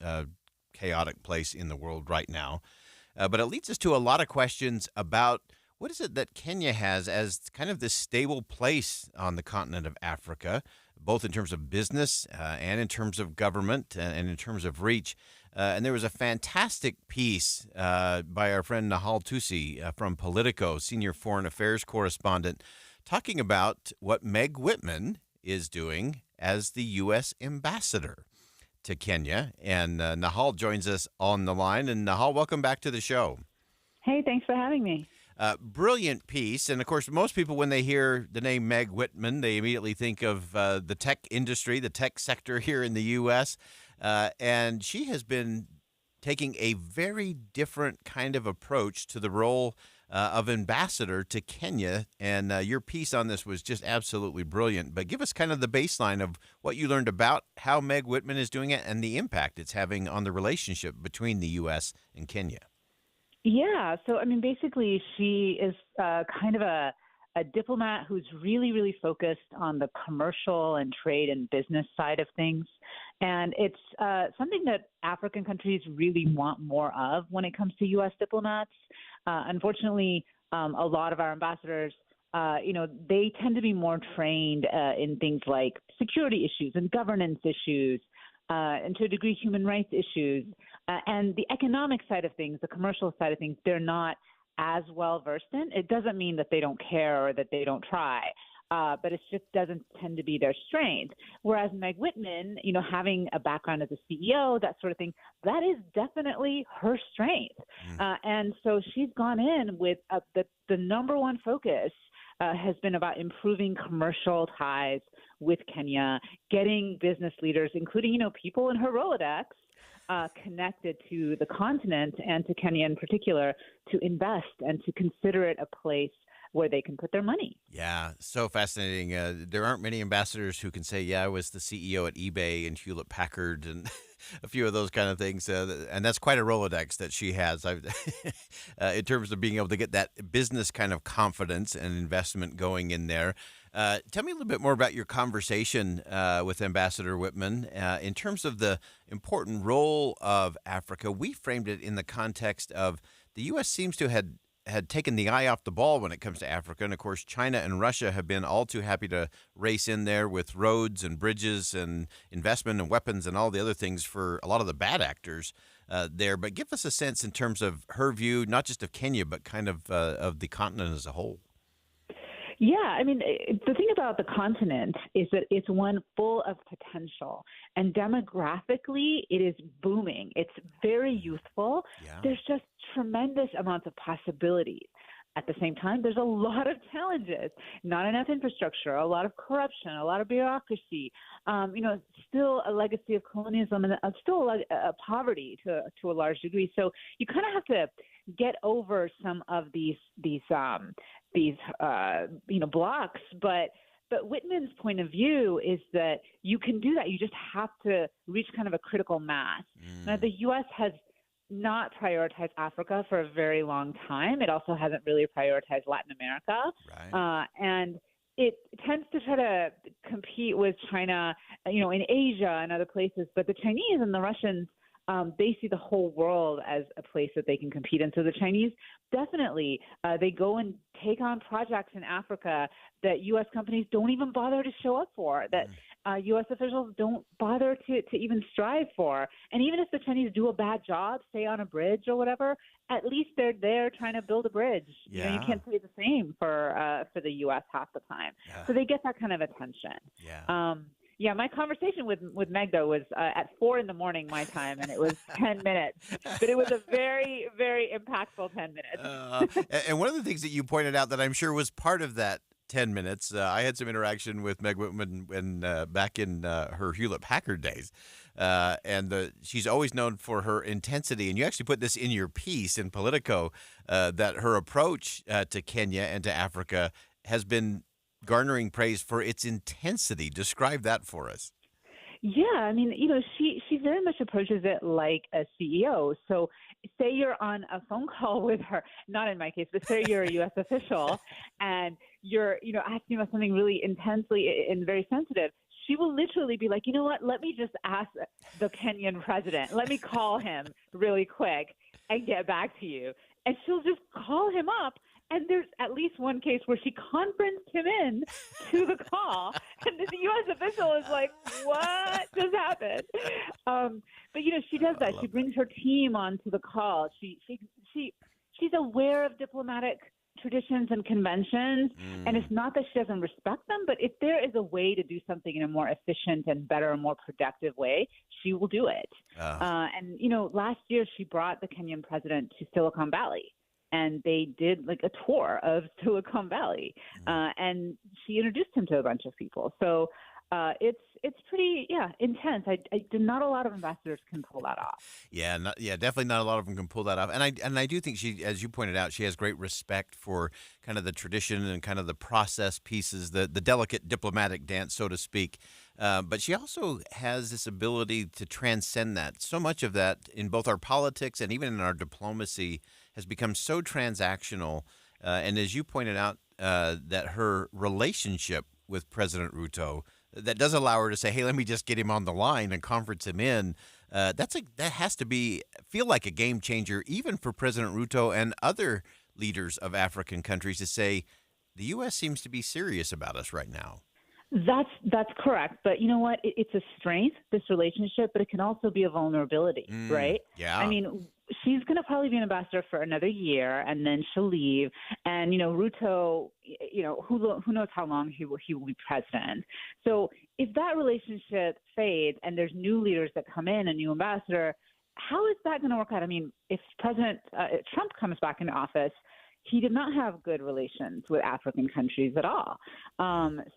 chaotic place in the world right now. But it leads us to a lot of questions about what is it that Kenya has as kind of this stable place on the continent of Africa, both in terms of business and in terms of government and in terms of reach. And there was a fantastic piece by our friend Nahal Tusi from Politico, senior foreign affairs correspondent, talking about what Meg Whitman is doing as the U.S. ambassador to Kenya. And Nahal joins us on the line. And Nahal, welcome back to the show. Hey, thanks for having me. Brilliant piece. And, of course, most people, when they hear the name Meg Whitman, they immediately think of the tech industry, the tech sector here in the U.S., and she has been taking a very different kind of approach to the role of ambassador to Kenya. And your piece on this was just absolutely brilliant. But give us kind of the baseline of what you learned about how Meg Whitman is doing it and the impact it's having on the relationship between the U.S. and Kenya. Yeah. So, I mean, basically, she is kind of a diplomat who's really, really focused on the commercial and trade and business side of things. And it's something that African countries really want more of when it comes to U.S. diplomats. Unfortunately, a lot of our ambassadors, they tend to be more trained in things like security issues and governance issues, and to a degree, human rights issues. And the economic side of things, the commercial side of things, they're not as well versed in. It doesn't mean that they don't care or that they don't try, but it just doesn't tend to be their strength. Whereas Meg Whitman, having a background as a CEO, that sort of thing, that is definitely her strength. And so she's gone in with the number one focus has been about improving commercial ties with Kenya, getting business leaders, including, people in her Rolodex, connected to the continent and to Kenya in particular, to invest and to consider it a place where they can put their money. Yeah, so fascinating. There aren't many ambassadors who can say, yeah, I was the CEO at eBay and Hewlett Packard and a few of those kind of things. And that's quite a Rolodex that she has in terms of being able to get that business kind of confidence and investment going in there. Tell me a little bit more about your conversation with Ambassador Whitman in terms of the important role of Africa. We framed it in the context of the U.S. seems to had taken the eye off the ball when it comes to Africa. And, of course, China and Russia have been all too happy to race in there with roads and bridges and investment and weapons and all the other things for a lot of the bad actors there. But give us a sense in terms of her view, not just of Kenya, but kind of the continent as a whole. Yeah, I mean, the thing about the continent is that it's one full of potential. And demographically, it is booming. It's very youthful. Yeah. There's just tremendous amounts of possibilities. At the same time, there's a lot of challenges, not enough infrastructure, a lot of corruption, a lot of bureaucracy, still a legacy of colonialism and still a poverty to a large degree. So you kind of have to get over some of these blocks. But Whitman's point of view is that you can do that. You just have to reach kind of a critical mass. Now, the U.S. has not prioritized Africa for a very long time. It also hasn't really prioritized Latin America. Right. And it tends to try to compete with China, in Asia and other places. But the Chinese and the Russians, they see the whole world as a place that they can compete in. So the Chinese definitely, they go and take on projects in Africa that U.S. companies don't even bother to show up for, that U.S. officials don't bother to even strive for. And even if the Chinese do a bad job, say on a bridge or whatever, at least they're there trying to build a bridge. Yeah. You can't say the same for the U.S. half the time. Yeah. So they get that kind of attention. Yeah. My conversation with Meg, though, was at 4 a.m. my time, and it was 10 minutes. But it was a very, very impactful 10 minutes. And one of the things that you pointed out that I'm sure was part of that 10 minutes, I had some interaction with Meg Whitman back in her Hewlett Packard days. And she's always known for her intensity. And you actually put this in your piece in Politico, that her approach to Kenya and to Africa has been garnering praise for its intensity. Describe that for us. Yeah, I mean, she very much approaches it like a CEO. So say you're on a phone call with her, not in my case, but say you're a U.S. official and you're, asking about something really intensely and very sensitive. She will literally be like, you know what, let me just ask the Kenyan president. Let me call him really quick and get back to you. And she'll just call him up. And there's at least one case where she conferenced him in to the call, and the U.S. official is like, what just happened? But, she does that. She brings her team onto the call. She's aware of diplomatic traditions and conventions, and it's not that she doesn't respect them, but if there is a way to do something in a more efficient and better and more productive way, she will do it. And, last year she brought the Kenyan president to Silicon Valley. And they did like a tour of Silicon Valley, and she introduced him to a bunch of people. So it's pretty intense. Not a lot of ambassadors can pull that off. Yeah, definitely not a lot of them can pull that off. And I do think she, as you pointed out, she has great respect for kind of the tradition and kind of the process pieces, the delicate diplomatic dance, so to speak. But she also has this ability to transcend that. So much of that in both our politics and even in our diplomacy has become so transactional. And as you pointed out, that her relationship with President Ruto, that does allow her to say, hey, let me just get him on the line and conference him in. That has to feel like a game changer, even for President Ruto and other leaders of African countries, to say the U.S. seems to be serious about us right now. That's correct. But you know what? It's a strength, this relationship, but it can also be a vulnerability, right? Yeah. I mean, she's going to probably be an ambassador for another year, and then she'll leave. And, Ruto, who knows how long he will be president. So if that relationship fades and there's new leaders that come in, a new ambassador, how is that going to work out? I mean, if President Trump comes back into office, he did not have good relations with African countries at all.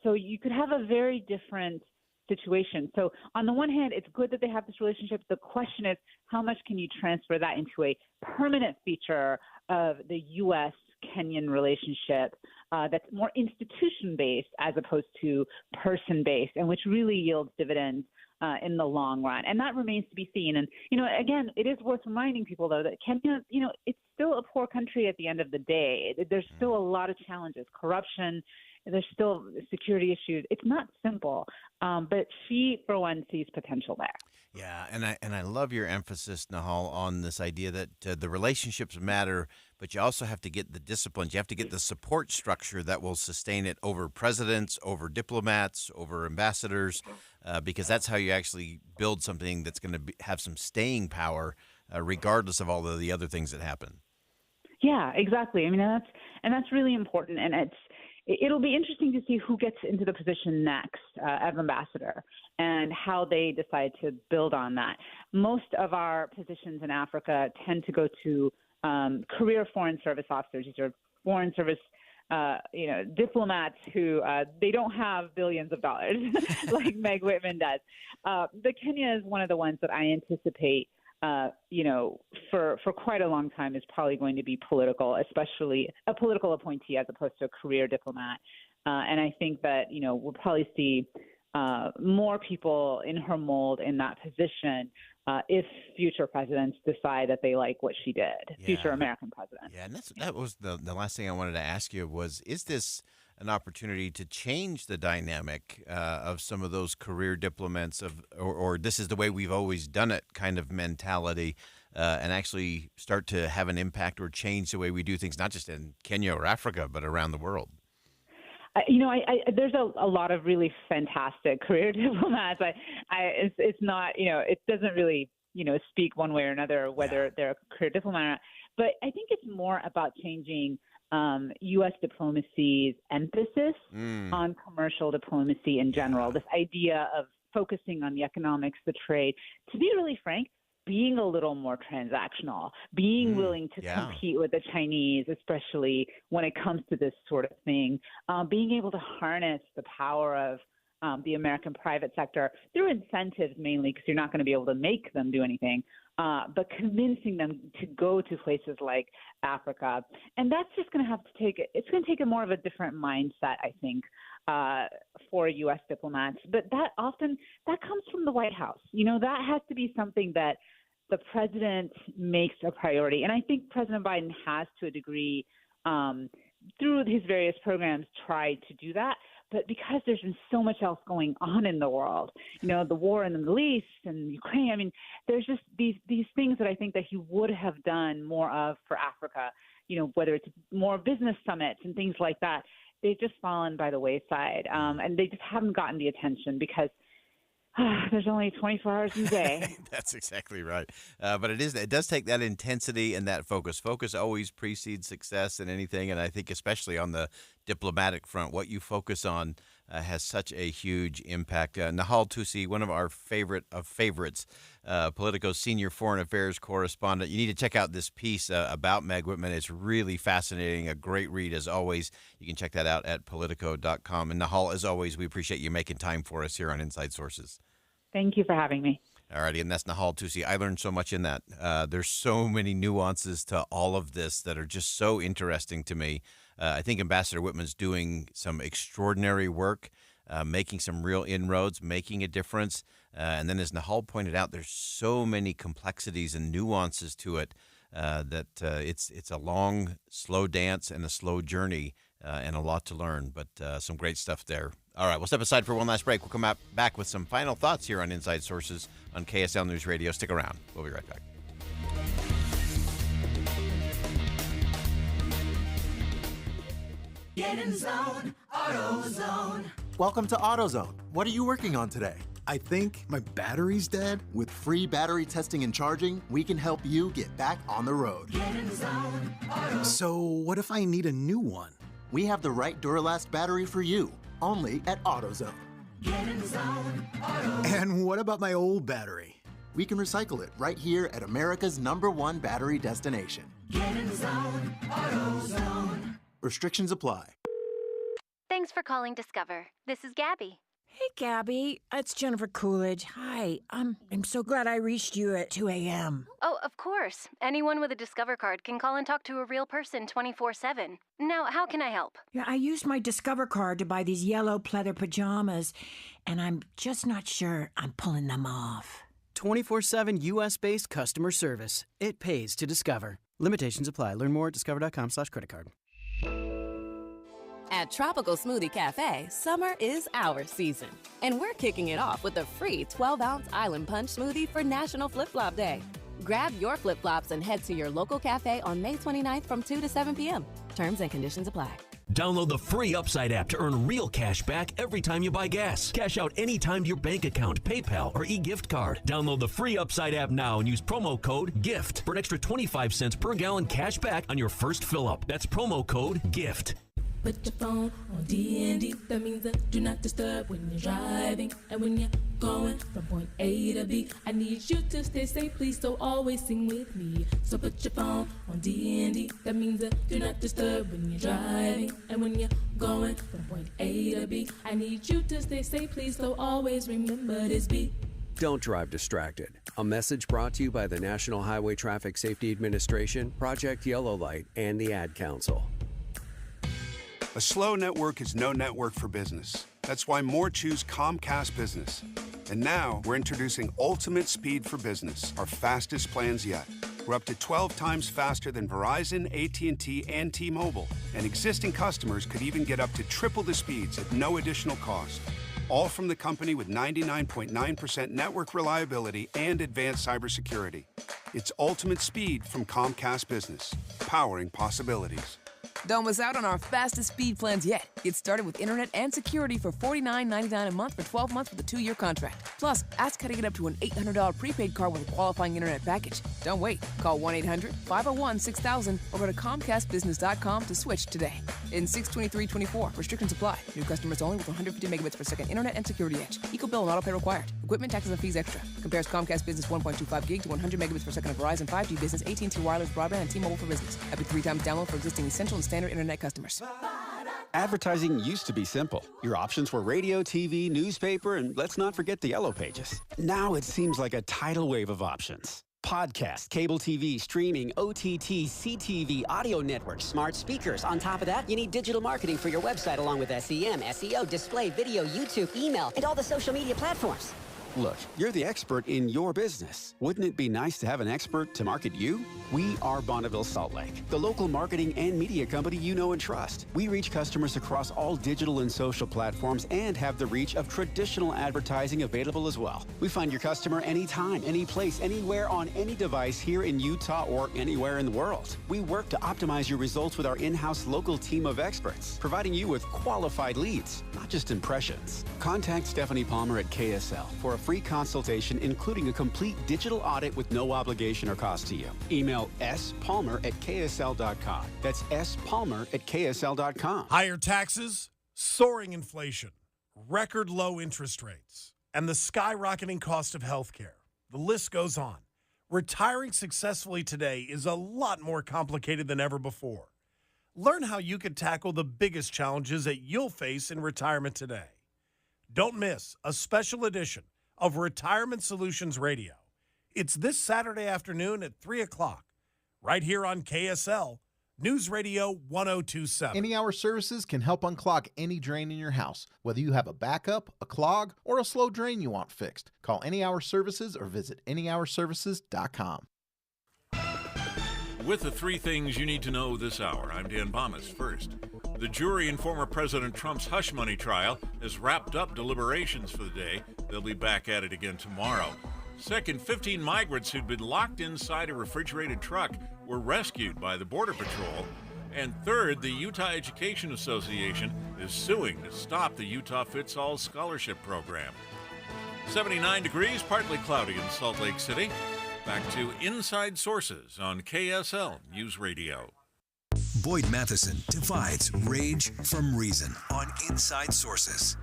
So you could have a very different situation. So on the one hand, it's good that they have this relationship. The question is, how much can you transfer that into a permanent feature of the U.S.-Kenyan relationship that's more institution-based as opposed to person-based, and which really yields dividends in the long run. And that remains to be seen. And, again, it is worth reminding people, though, that Kenya, it's still a poor country at the end of the day. There's still a lot of challenges, corruption, there's still security issues. It's not simple, but she, for one, sees potential there. Yeah, and I love your emphasis, Nahal, on this idea that the relationships matter, but you also have to get the disciplines. You have to get the support structure that will sustain it over presidents, over diplomats, over ambassadors, because that's how you actually build something that's going to have some staying power, regardless of all of the other things that happen. Yeah, exactly. I mean, that's really important, and it'll be interesting to see who gets into the position next as ambassador and how they decide to build on that. Most of our positions in Africa tend to go to career foreign service officers. These are foreign service diplomats who they don't have billions of dollars like Meg Whitman does. The Kenya is one of the ones that I anticipate for quite a long time is probably going to be political, especially a political appointee as opposed to a career diplomat. And I think that, we'll probably see more people in her mold in that position if future presidents decide that they like what she did, future American presidents. Yeah, and that was the last thing I wanted to ask you was, is this an opportunity to change the dynamic of some of those career diplomats or this is the way we've always done it kind of mentality and actually start to have an impact or change the way we do things, not just in Kenya or Africa, but around the world? There's a lot of really fantastic career diplomats. It's not, it doesn't really, speak one way or another whether they're a career diplomat or not. But I think it's more about changing U.S. diplomacy's emphasis on commercial diplomacy in general. This idea of focusing on the economics, the trade. To be really frank, being a little more transactional, being willing to compete with the Chinese, especially when it comes to this sort of thing, being able to harness the power of the American private sector through incentives mainly, because you're not going to be able to make them do anything, but convincing them to go to places like Africa. And that's just going to have to it's going to take a more of a different mindset, I think, for U.S. diplomats. But that comes from the White House. That has to be something that the president makes a priority. And I think President Biden has, to a degree, through his various programs, tried to do that. But because there's been so much else going on in the world, the war in the Middle East and Ukraine, I mean, there's just these things that I think that he would have done more of for Africa, whether it's more business summits and things like that. They've just fallen by the wayside, and they just haven't gotten the attention because there's only 24 hours in a day. That's exactly right. But it does take that intensity and that focus. Focus always precedes success in anything, and I think especially on the diplomatic front, what you focus on has such a huge impact. Nahal Tousi, one of our favorite of favorites, Politico's senior foreign affairs correspondent. You need to check out this piece about Meg Whitman. It's really fascinating, a great read as always. You can check that out at Politico.com. And Nahal, as always, we appreciate you making time for us here on Inside Sources. Thank you for having me. All righty, and that's Nahal Tousi. I learned so much in that. There's so many nuances to all of this that are just so interesting to me. I think Ambassador Whitman's doing some extraordinary work, making some real inroads, making a difference. And then as Nahal pointed out, there's so many complexities and nuances to it that it's a long, slow dance and a slow journey and a lot to learn, but some great stuff there. All right, we'll step aside for one last break. We'll come back with some final thoughts here on Inside Sources on KSL News Radio. Stick around. We'll be right back. Get in zone, AutoZone. Welcome to AutoZone. What are you working on today? I think my battery's dead. With free battery testing and charging, we can help you get back on the road. Get in zone, AutoZone. So what if I need a new one? We have the right Duralast battery for you, only at AutoZone. Get in zone, AutoZone. And what about my old battery? We can recycle it right here at America's #1 battery destination. Get in zone, AutoZone. Restrictions apply. Thanks for calling Discover. This is Gabby. Hey, Gabby. It's Jennifer Coolidge. Hi. I'm so glad I reached you at 2 a.m. Oh, of course. Anyone with a Discover card can call and talk to a real person 24/7. Now, how can I help? Yeah, I used my Discover card to buy these yellow pleather pajamas, and I'm just not sure I'm pulling them off. 24/7 U.S.-based customer service. It pays to Discover. Limitations apply. Learn more at discover.com/creditcard. At Tropical Smoothie Cafe, summer is our season. And we're kicking it off with a free 12-ounce Island Punch smoothie for National Flip-Flop Day. Grab your flip-flops and head to your local cafe on May 29th from 2 to 7 p.m. Terms and conditions apply. Download the free Upside app to earn real cash back every time you buy gas. Cash out anytime to your bank account, PayPal, or e-gift card. Download the free Upside app now and use promo code GIFT for an extra 25 cents per gallon cash back on your first fill-up. That's promo code GIFT. Put your phone on D&D, that means that do not disturb when you're driving. And when you're going from point A to B, I need you to stay safe, please, so always sing with me. So put your phone on D&D, that means that do not disturb when you're driving. And when you're going from point A to B, I need you to stay safe, please, so always remember this beat. Don't drive distracted. A message brought to you by the National Highway Traffic Safety Administration, Project Yellow Light, and the Ad Council. A slow network is no network for business. That's why more choose Comcast Business. And now we're introducing Ultimate Speed for Business, our fastest plans yet. We're up to 12 times faster than Verizon, AT&T, and T-Mobile. And existing customers could even get up to triple the speeds at no additional cost. All from the company with 99.9% network reliability and advanced cybersecurity. It's Ultimate Speed from Comcast Business, powering possibilities. Don't miss out on our fastest speed plans yet. Get started with internet and security for $49.99 a month for 12 months with a 2-year contract. Plus, ask how to get up to an $800 prepaid card with a qualifying internet package. Don't wait. Call 1-800-501-6000 or go to ComcastBusiness.com to switch today. In 62324, restrictions apply. New customers only with 150 megabits per second internet and security edge. Eco bill and auto pay required. Equipment, taxes, and fees extra. Compares Comcast Business 1.25 gig to 100 megabits per second of Verizon 5G Business, AT&T Wireless Broadband, and T-Mobile for Business. Up to 3 times download for existing essential and standard internet customers. Advertising used to be simple. Your options were radio, TV, newspaper, and let's not forget the yellow pages. Now it seems like a tidal wave of options. Podcast, cable TV, streaming, OTT, CTV, audio networks, smart speakers. On top of that, you need digital marketing for your website along with SEM, SEO, display, video, YouTube, email, and all the social media platforms. Look, you're the expert in your business. Wouldn't it be nice to have an expert to market you? We are Bonneville Salt Lake, the local marketing and media company you know and trust. We reach customers across all digital and social platforms and have the reach of traditional advertising available as well. We find your customer anytime, any place, anywhere on any device here in Utah or anywhere in the world. We work to optimize your results with our in-house local team of experts, providing you with qualified leads, not just impressions. Contact Stephanie Palmer at KSL for a free consultation, including a complete digital audit with no obligation or cost to you. Email spalmer@ksl.com. That's spalmer@ksl.com. Higher taxes, soaring inflation, record low interest rates, and the skyrocketing cost of healthcare. The list goes on. Retiring successfully today is a lot more complicated than ever before. Learn how you could tackle the biggest challenges that you'll face in retirement today. Don't miss a special edition of Retirement Solutions Radio. It's this Saturday afternoon at 3 o'clock, right here on KSL, News Radio 1027. Any Hour Services can help unclog any drain in your house, whether you have a backup, a clog, or a slow drain you want fixed. Call Any Hour Services or visit anyhourservices.com. With the 3 things you need to know this hour, I'm Dan Bomas. First, the jury in former President Trump's hush money trial has wrapped up deliberations for the day. They'll be back at it again tomorrow. Second, 15 migrants who'd been locked inside a refrigerated truck were rescued by the Border Patrol. And third, the Utah Education Association is suing to stop the Utah Fits All Scholarship Program. 79 degrees, partly cloudy in Salt Lake City. Back to Inside Sources on KSL News Radio. Boyd Matheson divides rage from reason on Inside Sources.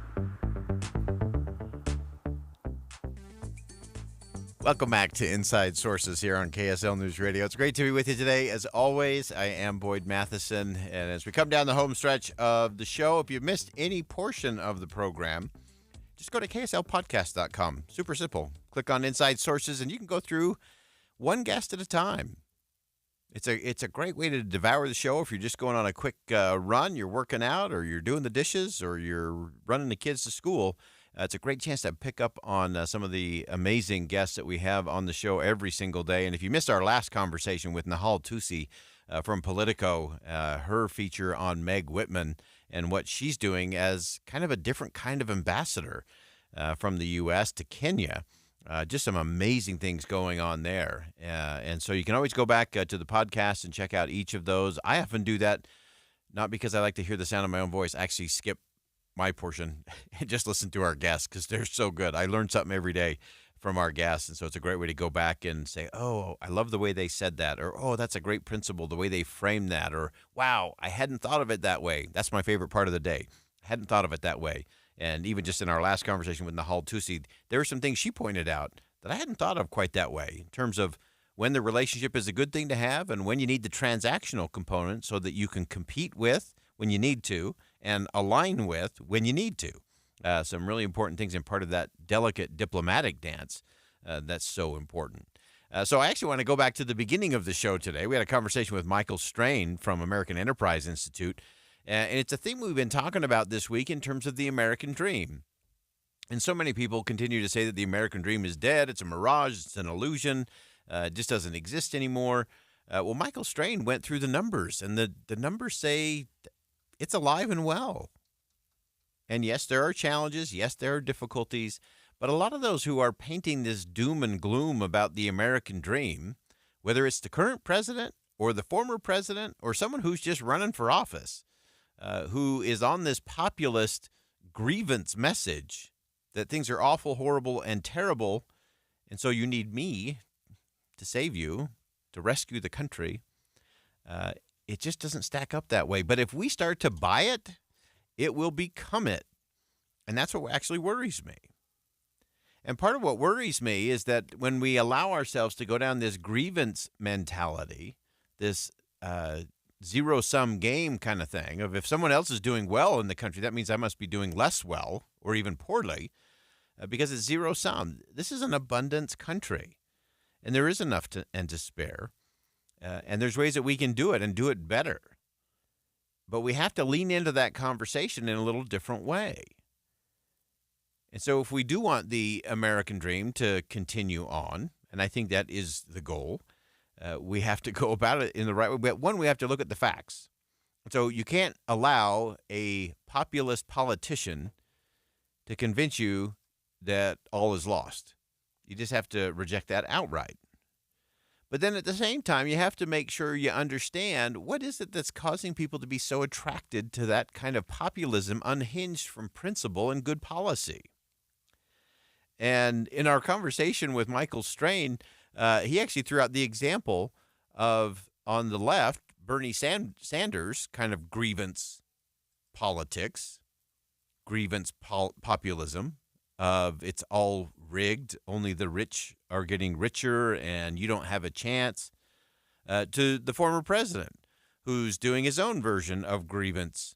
Welcome back to Inside Sources here on KSL News Radio. It's great to be with you today. As always, I am Boyd Matheson, and as we come down the home stretch of the show, if you missed any portion of the program, just go to kslpodcast.com. Super simple. Click on Inside Sources, and you can go through one guest at a time. It's a great way to devour the show if you're just going on a quick run, you're working out, or you're doing the dishes, or you're running the kids to school. It's a great chance to pick up on some of the amazing guests that we have on the show every single day. And if you missed our last conversation with Nahal Tusi from Politico, her feature on Meg Whitman and what she's doing as kind of a different kind of ambassador from the U.S. to Kenya. Just some amazing things going on there. And so you can always go back to the podcast and check out each of those. I often do that, not because I like to hear the sound of my own voice. I actually skip my portion and just listen to our guests because they're so good. I learn something every day from our guests. And so it's a great way to go back and say, oh, I love the way they said that. Or, oh, that's a great principle, the way they framed that. Or, wow, I hadn't thought of it that way. That's my favorite part of the day. I hadn't thought of it that way. And even just in our last conversation with Nahal Tusi, there were some things she pointed out that I hadn't thought of quite that way in terms of when the relationship is a good thing to have and when you need the transactional component so that you can compete with when you need to and align with when you need to. Some really important things and part of that delicate diplomatic dance that's so important. So I actually want to go back to the beginning of the show today. We had a conversation with Michael Strain from American Enterprise Institute. And it's a theme we've been talking about this week in terms of the American dream. And so many people continue to say that the American dream is dead. It's a mirage. It's an illusion. It just doesn't exist anymore. Well, Michael Strain went through the numbers, and the numbers say it's alive and well. And yes, there are challenges. Yes, there are difficulties. But a lot of those who are painting this doom and gloom about the American dream, whether it's the current president or the former president or someone who's just running for office, who is on this populist grievance message that things are awful, horrible, and terrible, and so you need me to save you, to rescue the country, it just doesn't stack up that way. But if we start to buy it, it will become it. And that's what actually worries me. And part of what worries me is that when we allow ourselves to go down this grievance mentality, this zero-sum game kind of thing of if someone else is doing well in the country, that means I must be doing less well or even poorly because it's zero-sum. This is an abundance country, and there is enough to spare, and there's ways that we can do it and do it better. But we have to lean into that conversation in a little different way. And so if we do want the American dream to continue on, and I think that is the goal, we have to go about it in the right way. But one, we have to look at the facts. So you can't allow a populist politician to convince you that all is lost. You just have to reject that outright. But then at the same time, you have to make sure you understand what is it that's causing people to be so attracted to that kind of populism unhinged from principle and good policy. And in our conversation with Michael Strain, he actually threw out the example of, on the left, Bernie Sanders' kind of grievance politics, grievance populism of it's all rigged, only the rich are getting richer and you don't have a chance, to the former president who's doing his own version of grievance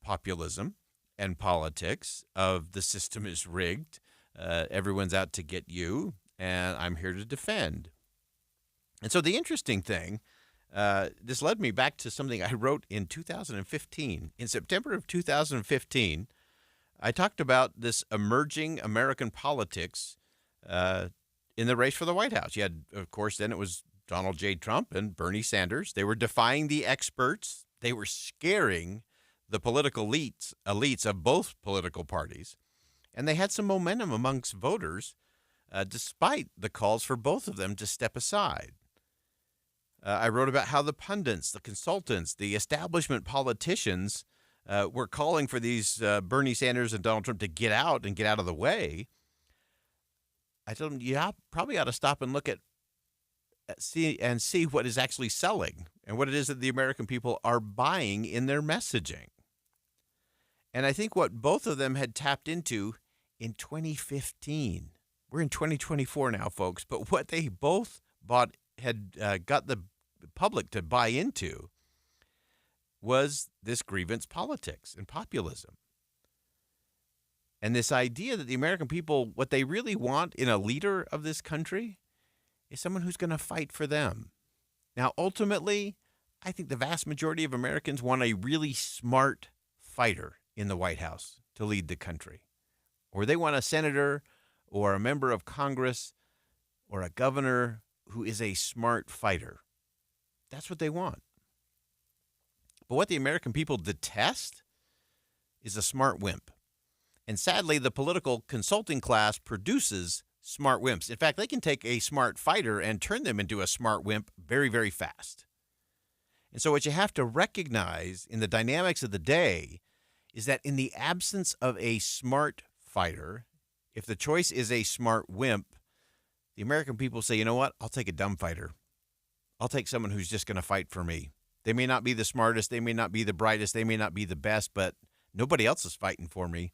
populism and politics of the system is rigged, everyone's out to get you, and I'm here to defend. And so the interesting thing, this led me back to something I wrote in 2015. In September of 2015, I talked about this emerging American politics in the race for the White House. You had, of course, then it was Donald J. Trump and Bernie Sanders. They were defying the experts. They were scaring the political elites of both political parties. And they had some momentum amongst voters, despite the calls for both of them to step aside. I wrote about how the pundits, the consultants, the establishment politicians were calling for these Bernie Sanders and Donald Trump to get out and get out of the way. I told them, you probably ought to stop and look at see what is actually selling and what it is that the American people are buying in their messaging. And I think what both of them had tapped into in 2015, we're in 2024 now, folks, but what they both had got the public to buy into was this grievance politics and populism. And this idea that the American people, what they really want in a leader of this country is someone who's going to fight for them. Now, ultimately, I think the vast majority of Americans want a really smart fighter in the White House to lead the country. Or they want a senator or a member of Congress or a governor who is a smart fighter. That's what they want. But what the American people detest is a smart wimp. And sadly, the political consulting class produces smart wimps. In fact, they can take a smart fighter and turn them into a smart wimp very, very fast. And so what you have to recognize in the dynamics of the day is that in the absence of a smart fighter, if the choice is a smart wimp, the American people say, you know what, I'll take a dumb fighter. I'll take someone who's just going to fight for me. They may not be the smartest, they may not be the brightest, they may not be the best, but nobody else is fighting for me,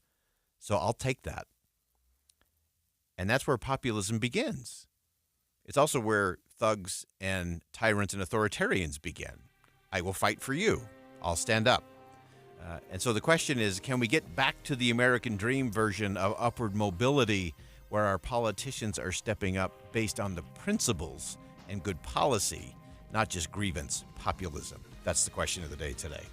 so I'll take that. And that's where populism begins. It's also where thugs and tyrants and authoritarians begin. I will fight for you. I'll stand up. And so the question is, can we get back to the American dream version of upward mobility where our politicians are stepping up based on the principles and good policy, not just grievance populism? That's the question of the day today.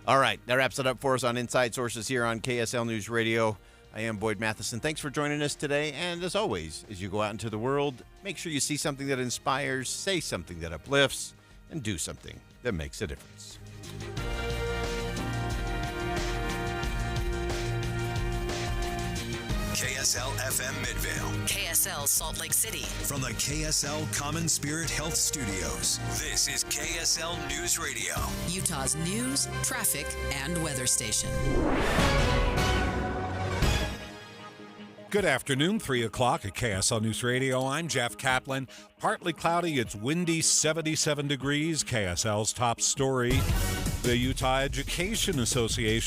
All right, that wraps it up for us on Inside Sources here on KSL News Radio. I am Boyd Matheson. Thanks for joining us today. And as always, as you go out into the world, make sure you see something that inspires, say something that uplifts, and do something that makes a difference. KSL FM Midvale. KSL Salt Lake City. From the KSL Common Spirit Health Studios, this is KSL News Radio. Utah's news, traffic, and weather station. Good afternoon, 3 o'clock at KSL News Radio. I'm Jeff Kaplan. Partly cloudy, it's windy, 77 degrees. KSL's top story. The Utah Education Association